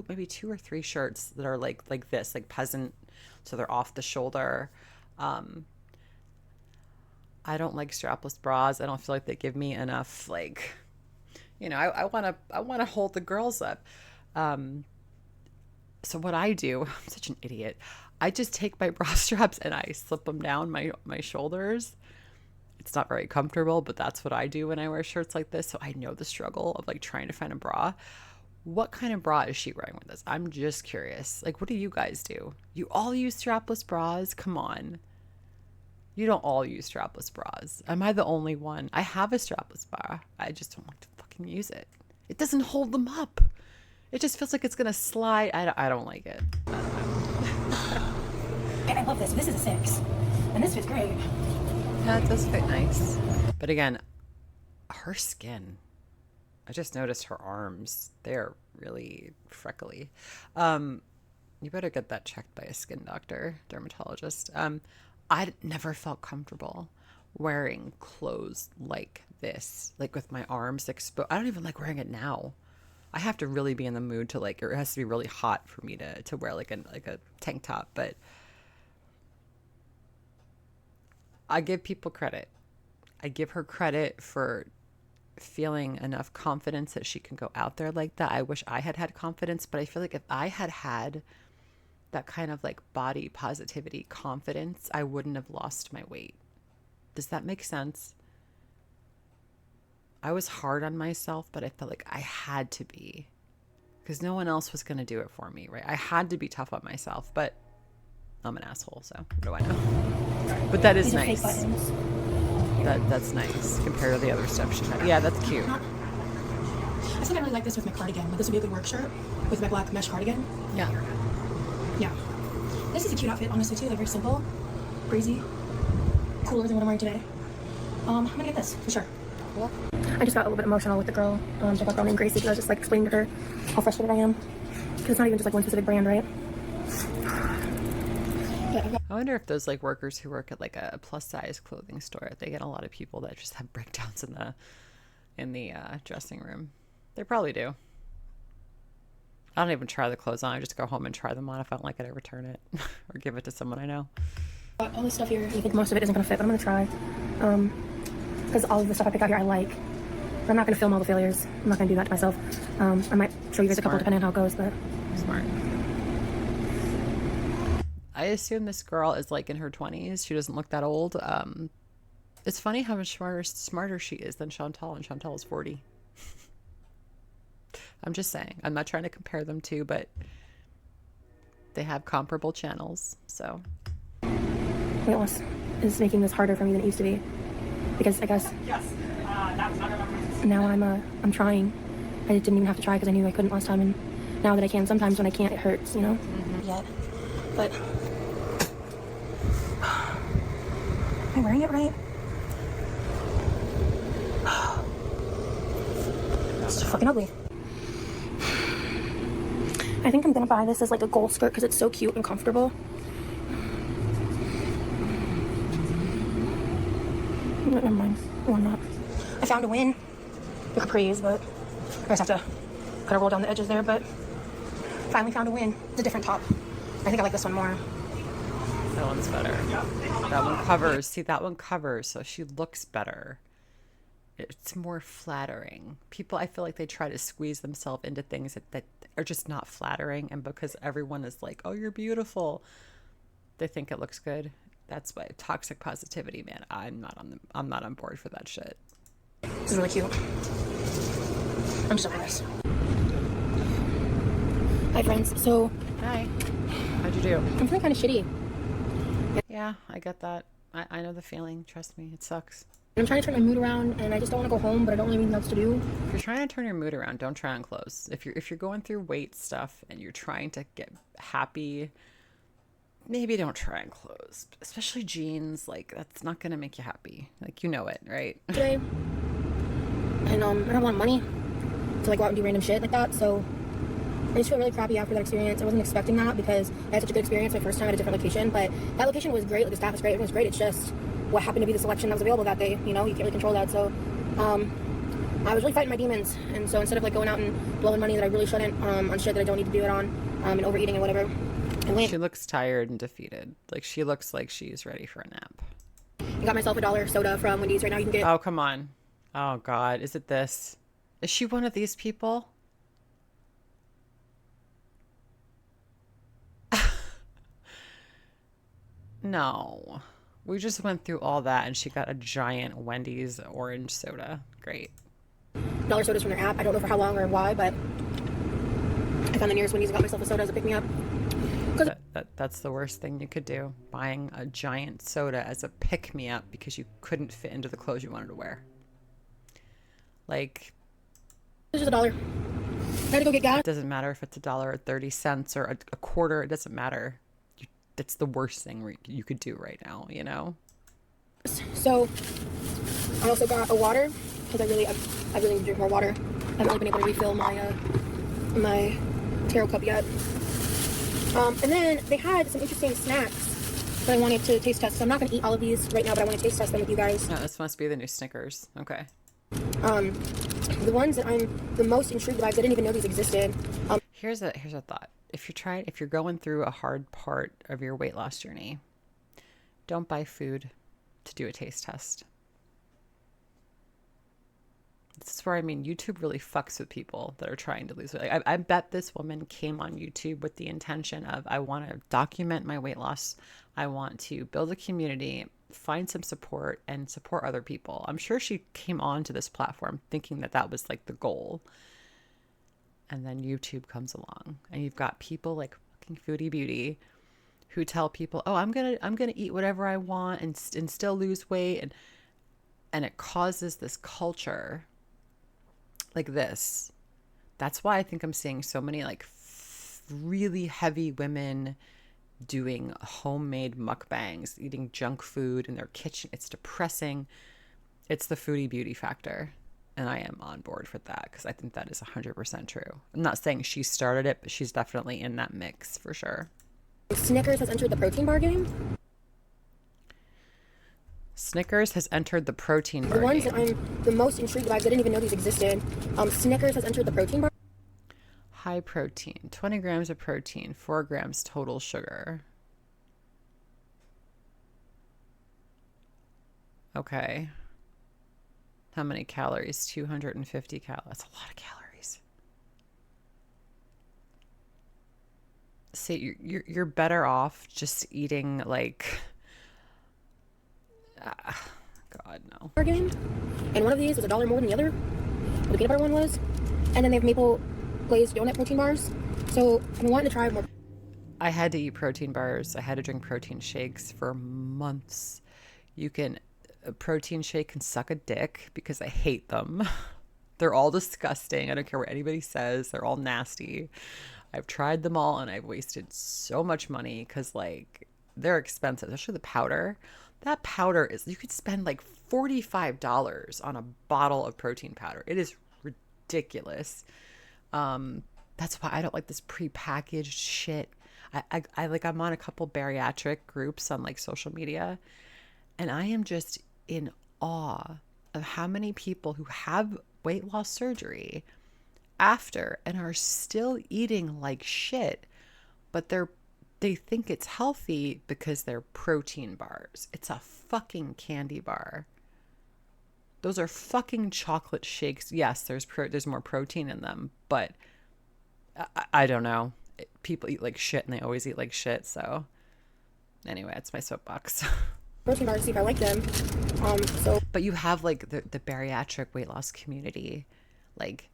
maybe two or three shirts that are like this, like peasant, so they're off the shoulder. I don't like strapless bras. I don't feel like they give me enough, like, you know, I want to hold the girls up. So what I do, I'm such an idiot. I just take my bra straps and I slip them down my shoulders. It's not very comfortable, but that's what I do when I wear shirts like this. So I know the struggle of like trying to find a bra. What kind of bra is she wearing with this? I'm just curious. Like, what do you guys do? You all use strapless bras? Come on. You don't all use strapless bras. Am I the only one? I have a strapless bra. I just don't like to fucking use it. It doesn't hold them up. It just feels like it's going to slide. I don't like it. I don't know. And I love this. This is a 6. And this fits great. Yeah, it does fit nice. But again, her skin. I just noticed her arms. They're really freckly. You better get that checked by a skin doctor, dermatologist. I never felt comfortable wearing clothes like this, like with my arms exposed. I don't even like wearing it now. I have to really be in the mood to like, or it has to be really hot for me to wear like a tank top. But I give people credit. I give her credit for feeling enough confidence that she can go out there like that. I wish I had had confidence, but I feel like if I had had that kind of like body positivity confidence, I wouldn't have lost my weight. Does that make sense? I was hard on myself, but I felt like I had to be, because no one else was going to do it for me, right? I had to be tough on myself, but I'm an asshole, so what do I know? But that is nice. That's nice compared to the other stuff she had. Yeah, that's cute. I think I really like this with my cardigan, but this would be a good work shirt with my black mesh cardigan. Yeah. Yeah. This is a cute outfit, honestly, too. They're very simple, breezy, cooler than what I'm wearing today. I'm gonna get this, for sure. Cool. I just got a little bit emotional with the girl, the girl named Gracie, because I was just like explaining to her how frustrated I am. Because it's not even just like one specific brand, right? I wonder if those like workers who work at like a plus size clothing store, they get a lot of people that just have breakdowns in the dressing room. They probably do. I don't even try the clothes on. I just go home and try them on. If I don't like it, I return it or give it to someone I know. All this stuff here, I think most of it isn't gonna fit, but I'm gonna try. Because all of the stuff I pick out here I like. But I'm not gonna film all the failures. I'm not gonna do that to myself. I might show you guys a couple depending on how it goes, but smart. I assume this girl is like in her 20s. She doesn't look that old. It's funny how much smarter she is than Chantal, and Chantal is 40. I'm just saying. I'm not trying to compare them two, but they have comparable channels, so. weight loss is making this harder for me than it used to be. Because I guess now I'm trying. I didn't even have to try because I knew I couldn't last time, and now that I can, sometimes when I can't, it hurts, you know? Yet. But am I wearing it right? It's fucking ugly. I think I'm gonna buy this as like a gold skirt because it's so cute and comfortable. Never mind. Or not. I found a win. The capris, but I just have to kind of roll down the edges there, but finally found a win. It's a different top. I think I like this one more. That one's better. That one covers. See, that one covers, so she looks better. It's more flattering. People, I feel like they try to squeeze themselves into things that are just not flattering, and because everyone is like, oh, you're beautiful, they think it looks good. That's why toxic positivity, man. I'm not on board for that shit. This is really cute. I'm just over this. Hi, friends. So, hi. How'd you do? I'm feeling kind of shitty. Yeah, I get that. I know the feeling. Trust me, it sucks. I'm trying to turn my mood around, and I just don't want to go home, but I don't really have anything else to do. If you're trying to turn your mood around, don't try on clothes. If you're going through weight stuff and you're trying to get happy, maybe don't try on clothes, especially jeans. Like, that's not gonna make you happy. Like, you know it, right? Today, and I don't have a lot of money to like go out and do random shit like that, so I just feel really crappy after that experience. I wasn't expecting that because I had such a good experience my first time at a different location, but that location was great. Like, the staff was great, everything was great. It's just what happened to be the selection that was available that day. You know, you can't really control that. So I was really fighting my demons, and so instead of like going out and blowing money that I really shouldn't on shit that I don't need to do it on, and overeating and whatever, she looks tired and defeated. Like, she looks like she's ready for a nap. I got myself $1 soda from Wendy's. Right now you can get. Oh, come on. Oh God, is it this? Is she one of these people? No. We just went through all that and she got a giant Wendy's orange soda. Great. $1 sodas from their app. I don't know for how long or why, but I found the nearest Wendy's and got myself a soda as a pick-me-up. That's the worst thing you could do. Buying a giant soda as a pick-me-up because you couldn't fit into the clothes you wanted to wear. Like, it's just $1. I had to go get gas. It doesn't matter if it's $1 or 30 cents or a quarter. It doesn't matter. That's the worst thing you could do right now, you know? So I also got a water because I really need to drink more water. haven't really been able to refill my my taro cup yet. And then they had some interesting snacks that I wanted to taste test. So I'm not going to eat all of these right now, but I want to taste test them with you guys. No, this must be the new Snickers. Okay. The ones that I'm the most intrigued by, I didn't even know these existed. Here's a thought. If you're going through a hard part of your weight loss journey, don't buy food to do a taste test. This is where, I mean, YouTube really fucks with people that are trying to lose weight. Like, I bet this woman came on YouTube with the intention of, I want to document my weight loss. I want to build a community, find some support, and support other people. I'm sure she came on to this platform thinking that that was like the goal. And then YouTube comes along, and you've got people like fucking Foodie Beauty who tell people, "Oh, I'm gonna eat whatever I want and still lose weight," and it causes this culture like this. That's why I think I'm seeing so many like really heavy women doing homemade mukbangs, eating junk food in their kitchen. It's depressing. It's the Foodie Beauty factor. And I am on board for that because I think that is 100% true. I'm not saying she started it, but she's definitely in that mix for sure. Snickers has entered the protein bar game. Snickers has entered the protein bar The ones game. that I'm the most intrigued by, I didn't even know these existed. Snickers has entered the protein bar. High protein, 20 grams of protein, 4 grams total sugar. Okay. How many calories? 250 calories. That's a lot of calories. See, you're better off just eating like, God no. Game. And one of these was $1 more than the other. The peanut butter one was. And then they have maple glazed donut protein bars. So I've been wanting to try more. I had to eat protein bars. I had to drink protein shakes for months. A protein shake can suck a dick because I hate them. They're all disgusting. I don't care what anybody says. They're all nasty. I've tried them all and I've wasted so much money because like they're expensive, especially the powder. That powder is, you could spend like $45 on a bottle of protein powder. It is ridiculous. That's why I don't like this prepackaged shit. I'm on a couple bariatric groups on like social media, and I am just in awe of how many people who have weight loss surgery after and are still eating like shit, but they think it's healthy because they're protein bars. It's a fucking candy bar. Those are fucking chocolate shakes. Yes, there's more protein in them, but I don't know. People eat like shit and they always eat like shit. So anyway, it's my soapbox. Protein bars to see if I like them. But you have like the bariatric weight loss community, like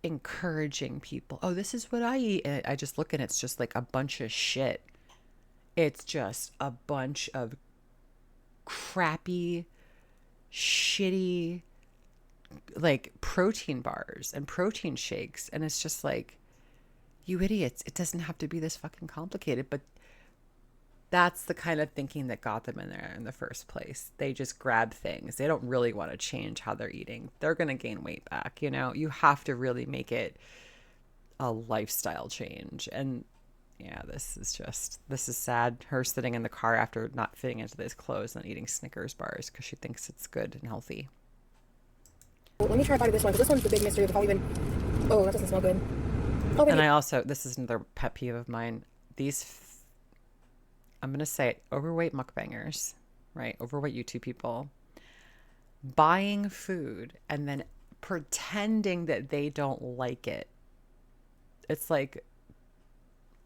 encouraging people. Oh, this is what I eat. And I just look and it's just like a bunch of shit. It's just a bunch of crappy, shitty, like protein bars and protein shakes. And it's just like, you idiots, it doesn't have to be this fucking complicated. But that's the kind of thinking that got them in there in the first place. They just grab things. They don't really want to change how they're eating. They're going to gain weight back. You know, you have to really make it a lifestyle change. And yeah, this is sad. Her sitting in the car after not fitting into those clothes and eating Snickers bars because she thinks it's good and healthy. Let me try a bite of this one, because this one's the big mystery of how even... Oh, that doesn't smell good. Oh, and I also, this is another pet peeve of mine. I'm going to say it, overweight mukbangers, right? Overweight YouTube people buying food and then pretending that they don't like it. It's like,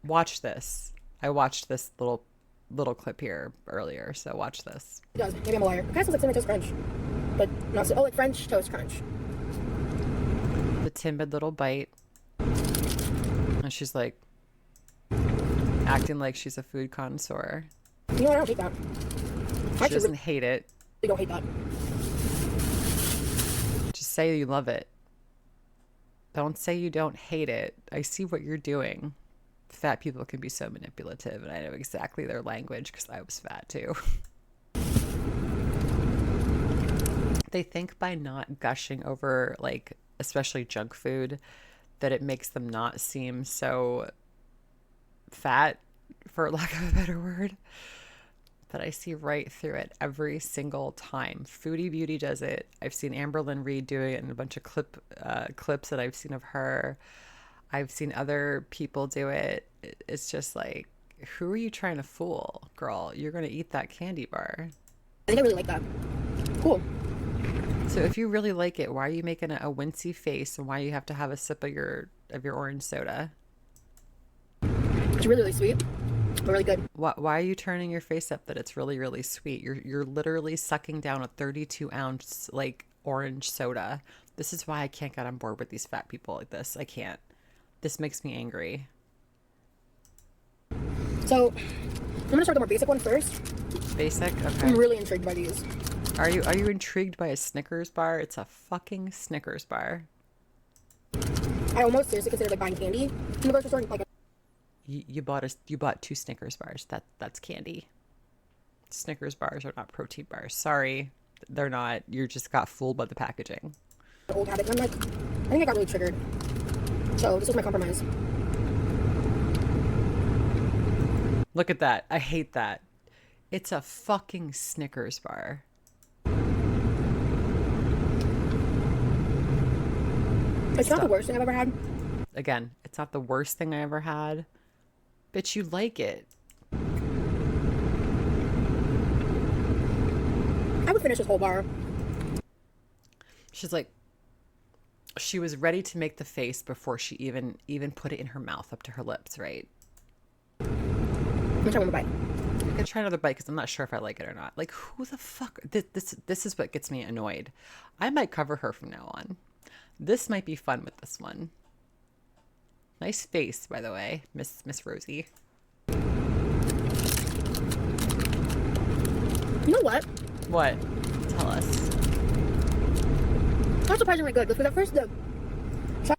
watch this. I watched this little clip here earlier, so watch this. It does. Maybe I'm a liar. It kind of smells like Cinnamon Toast Crunch. But not so... Oh, like French Toast Crunch. The timid little bite. And she's like, acting like she's a food connoisseur. You know what? I don't hate that. She doesn't hate it. I don't hate that. Just say you love it. Don't say you don't hate it. I see what you're doing. Fat people can be so manipulative, and I know exactly their language because I was fat too. They think by not gushing over like especially junk food, that it makes them not seem so fat, for lack of a better word. But I see right through it every single time. Foodie Beauty does it. I've seen Amberlynn Reed do it in a bunch of clips that I've seen of her. I've seen other people do it. It's just like, who are you trying to fool, girl? You're going to eat that candy bar. I think I really like that. Cool. So if you really like it, why are you making a wincy face, and why you have to have a sip of your orange soda? It's really, really sweet, but really good. Why are you turning your face up that it's really, really sweet? You're literally sucking down a 32-ounce like orange soda. This is why I can't get on board with these fat people like this. I can't. This makes me angry. So I'm gonna start the more basic one first. Basic? Okay. I'm really intrigued by these. Are you intrigued by a Snickers bar? It's a fucking Snickers bar. I almost seriously considered like buying candy in the grocery store. Like, You bought 2 Snickers bars. That's candy. Snickers bars are not protein bars. Sorry, they're not. You just got fooled by the packaging. the old habit. And I'm like, I think I got really triggered. So this was my compromise. Look at that. I hate that. It's a fucking Snickers bar. It's not the worst thing I've ever had. Again, it's not the worst thing I ever had. Bitch, you like it. I would finish this whole bar. She's like, she was ready to make the face before she even put it in her mouth up to her lips, right? I'm gonna try one more bite. I'm gonna try another bite because I'm not sure if I like it or not. Like, who the fuck? This is what gets me annoyed. I might cover her from now on. This might be fun with this one. Nice face, by the way, Miss Rosie. You know what? What? Tell us. Not surprisingly good. Because at first the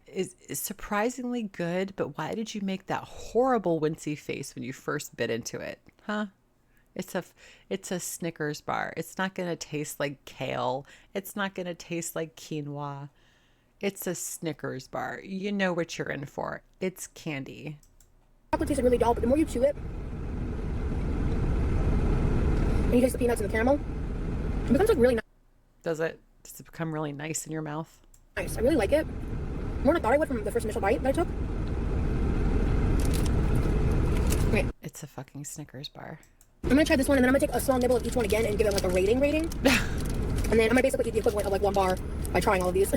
Is surprisingly good, but why did you make that horrible wincy face when you first bit into it? Huh? It's a Snickers bar. It's not gonna taste like kale. It's not gonna taste like quinoa. It's a Snickers bar. You know what you're in for. It's candy. chocolate tastes really dull, but the more you chew it, and you taste the peanuts and the caramel, it becomes like really Does it become really nice in your mouth? nice. I really like it. More than I thought I would from the first initial bite that I took. Okay, It's a fucking Snickers bar. I'm gonna try this one, and then I'm gonna take a small nibble of each one again and give it like a rating. And then I'm gonna basically eat the equivalent of like one bar by trying all of these.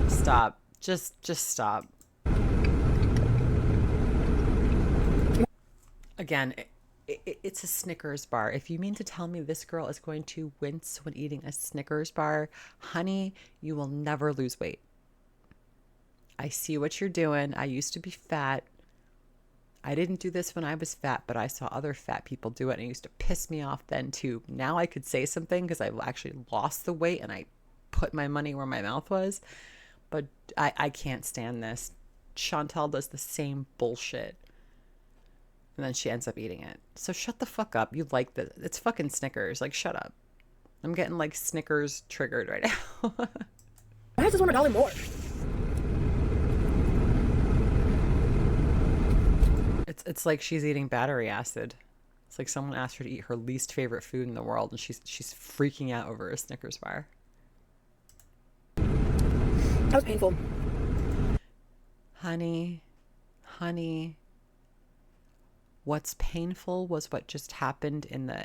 Stop. Just stop. Again, it's a Snickers bar. If you mean to tell me this girl is going to wince when eating a Snickers bar, honey, you will never lose weight. I see what you're doing. I used to be fat. I didn't do this when I was fat, but I saw other fat people do it, and it used to piss me off then too. Now I could say something because I've actually lost the weight and I put my money where my mouth was. But I can't stand this. Chantal does the same bullshit. And then she ends up eating it. So shut the fuck up. You like this. It's fucking Snickers. Like, shut up. I'm getting like Snickers triggered right now. Why is this one $1 more? It's like she's eating battery acid. It's like someone asked her to eat her least favorite food in the world, and she's freaking out over a Snickers bar. That was painful. Honey, what's painful was what just happened in the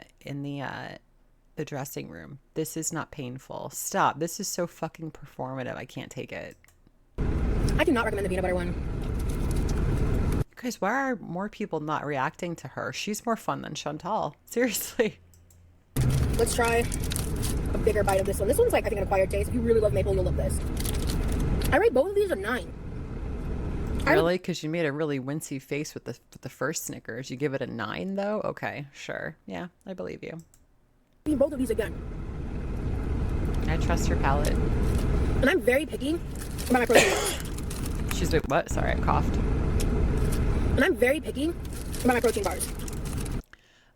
dressing room. This is not painful. Stop. This is so fucking performative. I can't take it. I do not recommend the peanut butter one. Guys, why are more people not reacting to her? She's more fun than Chantal. Seriously. Let's try a bigger bite of this one. This one's like, I think, an acquired taste. If you really love maple, you'll love this. I rate both of these a 9. Really? Because you made a really wincy face with the first Snickers. You give it a 9, though? Okay, sure. Yeah, I believe you. I eat both of these again. I trust your palate. And I'm very picky about my protein bars. She's like, what? Sorry, I coughed. And I'm very picky about my protein bars.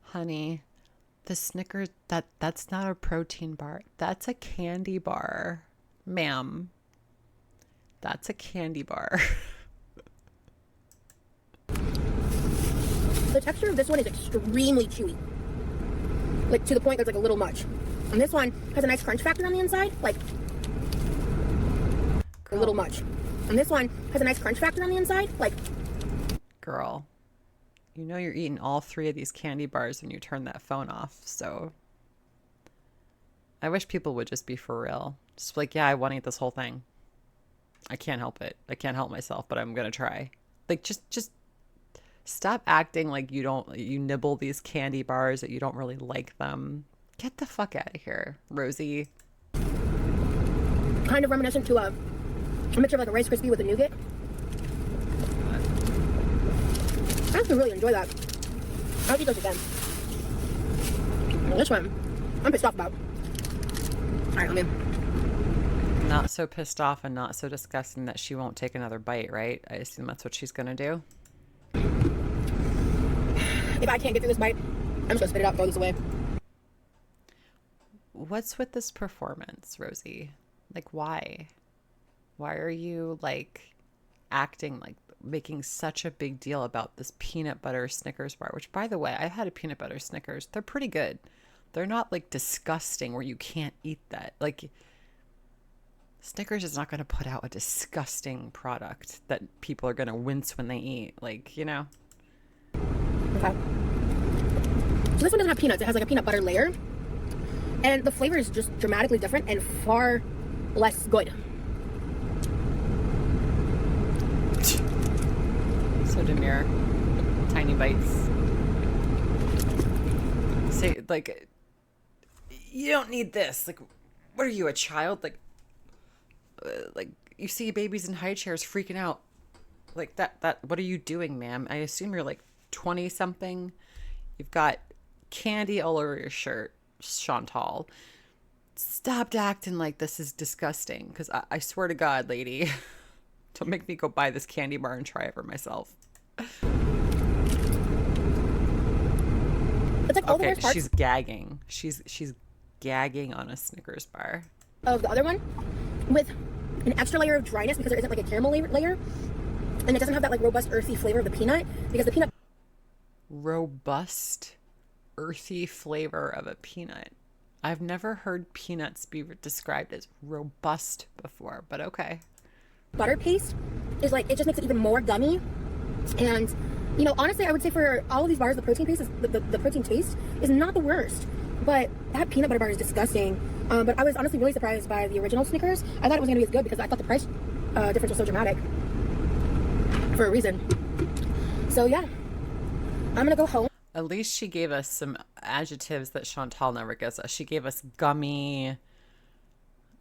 Honey, The Snickers, that's not a protein bar. That's a candy bar. Ma'am. That's a candy bar. The texture of this one is extremely chewy. Like, to the point that's like a little much. And this one has a nice crunch factor on the inside. Like, a little much. And this one has a nice crunch factor on the inside. Like, Girl, you know you're eating all 3 of these candy bars when you turn that phone off, so I wish people would just be for real. Just be like, yeah, I want to eat this whole thing. I can't help it. I can't help myself, but I'm gonna try. Like, just stop acting like you nibble these candy bars, that you don't really like them. Get the fuck out of here, Rosie. kind of reminiscent to a mixture of like a Rice Krispie with a nougat. I actually really enjoy that. I'll eat those again. This one, I'm pissed off about. Alright, let me. Not so pissed off and not so disgusting that she won't take another bite, right? I assume that's what she's gonna do. If I can't get through this bite, I'm just gonna spit it out and throw this away. What's with this performance, Rosie? Like, why? Why are you, like, acting like making such a big deal about this peanut butter Snickers bar? Which, by the way, I've had a peanut butter Snickers. They're pretty good. They're not, like, disgusting where you can't eat that. Like, Snickers is not going to put out a disgusting product that people are going to wince when they eat. Like, you know? Okay. So this one doesn't have peanuts. It has like a peanut butter layer. And the flavor is just dramatically different and far less good. So demure. Tiny bites. Say, like, you don't need this. Like, what are you, a child? Like you see babies in high chairs freaking out. Like, that, what are you doing, ma'am? I assume you're like 20 something. You've got candy all over your shirt, Chantal. Stop acting like this is disgusting, because I swear to God, lady, don't make me go buy this candy bar and try it for myself. It's like all the Okay, worst parts she's gagging. She's gagging on a Snickers bar. of the other one with an extra layer of dryness because there isn't like a caramel layer. And it doesn't have that like robust earthy flavor of the peanut because the peanut Robust, earthy flavor of a peanut. I've never heard peanuts be described as robust before, but okay. butter paste is like, it just makes it even more gummy. And, you know, honestly, I would say for all of these bars, the protein paste is, the protein taste is not the worst. But that peanut butter bar is disgusting. But I was honestly really surprised by the original Snickers. I thought it was going to be as good because I thought the price difference was so dramatic. For a reason. So, yeah. I'm going to go home. At least she gave us some adjectives that Chantal never gives us. She gave us gummy.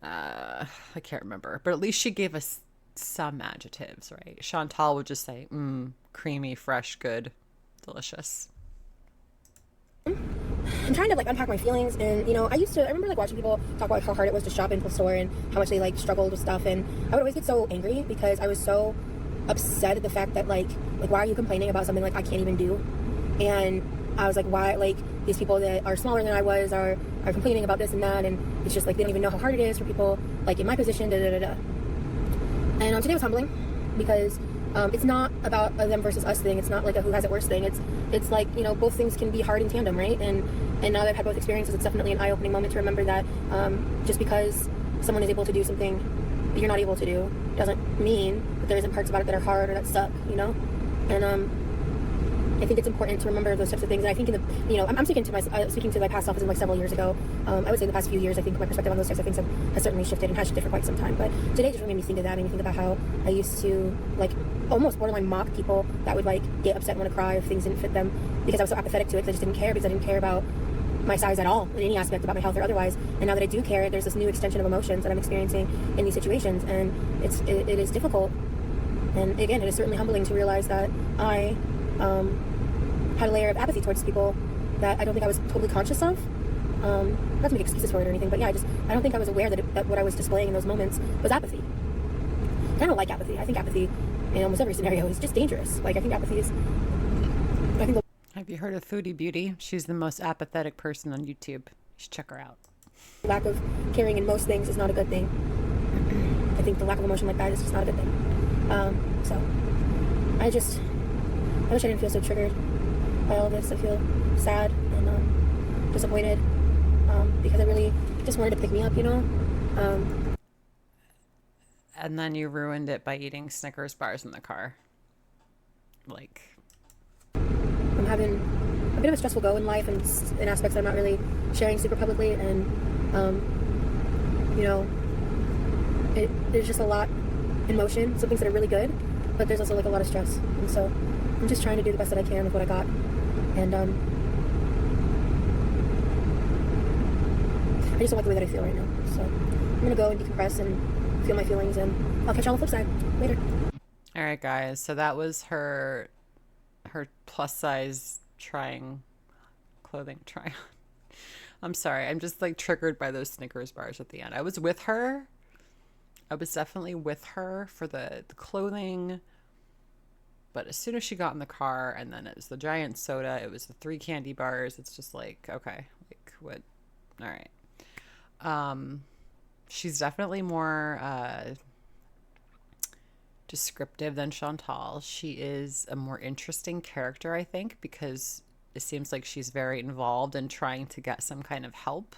I can't remember. But at least she gave us some adjectives, right? Chantal would just say, creamy, fresh, good, delicious. I'm trying to like unpack my feelings, and you know, I remember like watching people talk about how hard it was to shop in the store and how much they like struggled with stuff, and I would always get so angry because I was so upset at the fact that like why are you complaining about something like I can't even do? And I was like, why, like, these people that are smaller than I was are complaining about this and that, and it's just like they don't even know how hard it is for people like in my position, And today was humbling because it's not about a them versus us thing. It's not like a who has it worse thing. It's like, you know, both things can be hard in tandem, right? And now that I've had both experiences, it's definitely an eye-opening moment to remember that just because someone is able to do something that you're not able to do doesn't mean that there isn't parts about it that are hard or that suck, you know? And I think it's important to remember those types of things. And I think I'm speaking to my past self as in like several years ago. I would say in the past few years, I think my perspective on those types of things has certainly shifted and has shifted for quite some time. But today just really made me think of that, made me think about how I used to like almost borderline mock people that would like get upset and want to cry if things didn't fit them because I was so apathetic to it. Because I just didn't care because I didn't care about my size at all in any aspect about my health or otherwise. And now that I do care, there's this new extension of emotions that I'm experiencing in these situations, and it is difficult. And again, it is certainly humbling to realize that I had a layer of apathy towards people that I don't think I was totally conscious of. Not to make excuses for it or anything, but yeah, I don't think I was aware that what I was displaying in those moments was apathy. I don't like apathy. I think apathy in almost every scenario is just dangerous. Like, I think apathy is... Have you heard of Foodie Beauty? She's the most apathetic person on YouTube. You should check her out. Lack of caring in most things is not a good thing. I think the lack of emotion like that is just not a good thing. So I wish I didn't feel so triggered by all this. I feel sad and disappointed because I really just wanted to pick me up, you know. And then you ruined it by eating Snickers bars in the car. Like, I'm having a bit of a stressful go in life and in aspects that I'm not really sharing super publicly, and you know, there's just a lot in motion. Some things that are really good, but there's also like a lot of stress, and so I'm just trying to do the best that I can with what I got, and I just don't like the way that I feel right now. So I'm gonna go and decompress and feel my feelings, and I'll catch you on the flip side later. all right, guys. So that was her plus size clothing try on. I'm sorry. I'm just like triggered by those Snickers bars at the end. I was with her. I was definitely with her for the clothing. But as soon as she got in the car and then it was the giant soda, it was the 3 candy bars. It's just like, okay, like what? All right. She's definitely more descriptive than Chantal. She is a more interesting character, I think, because it seems like she's very involved in trying to get some kind of help,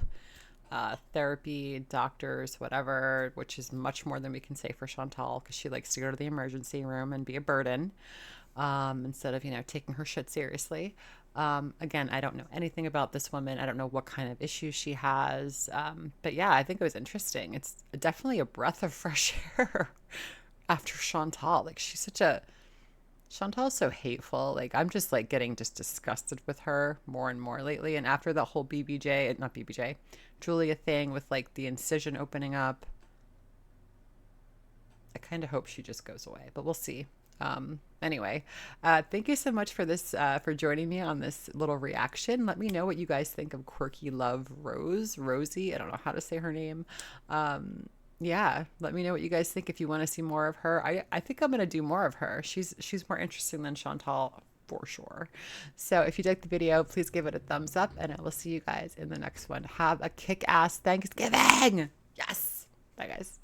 therapy, doctors, whatever, which is much more than we can say for Chantal, because she likes to go to the emergency room and be a burden instead of, you know, taking her shit seriously. Again, I don't know anything about this woman. I don't know what kind of issues she has. But yeah, I think it was interesting. It's definitely a breath of fresh air after Chantal. Like, Chantal's so hateful. Like, I'm just like getting just disgusted with her more and more lately. And after the whole Julia thing with like the incision opening up, I kind of hope she just goes away, but we'll see. Anyway, thank you so much for this, for joining me on this little reaction. Let me know what you guys think of Rosie. I don't know how to say her name. Yeah, let me know what you guys think if you want to see more of her. I think I'm going to do more of her. She's more interesting than Chantal for sure. So if you liked the video, please give it a thumbs up, and I will see you guys in the next one. Have a kick-ass Thanksgiving. Yes. Bye, guys.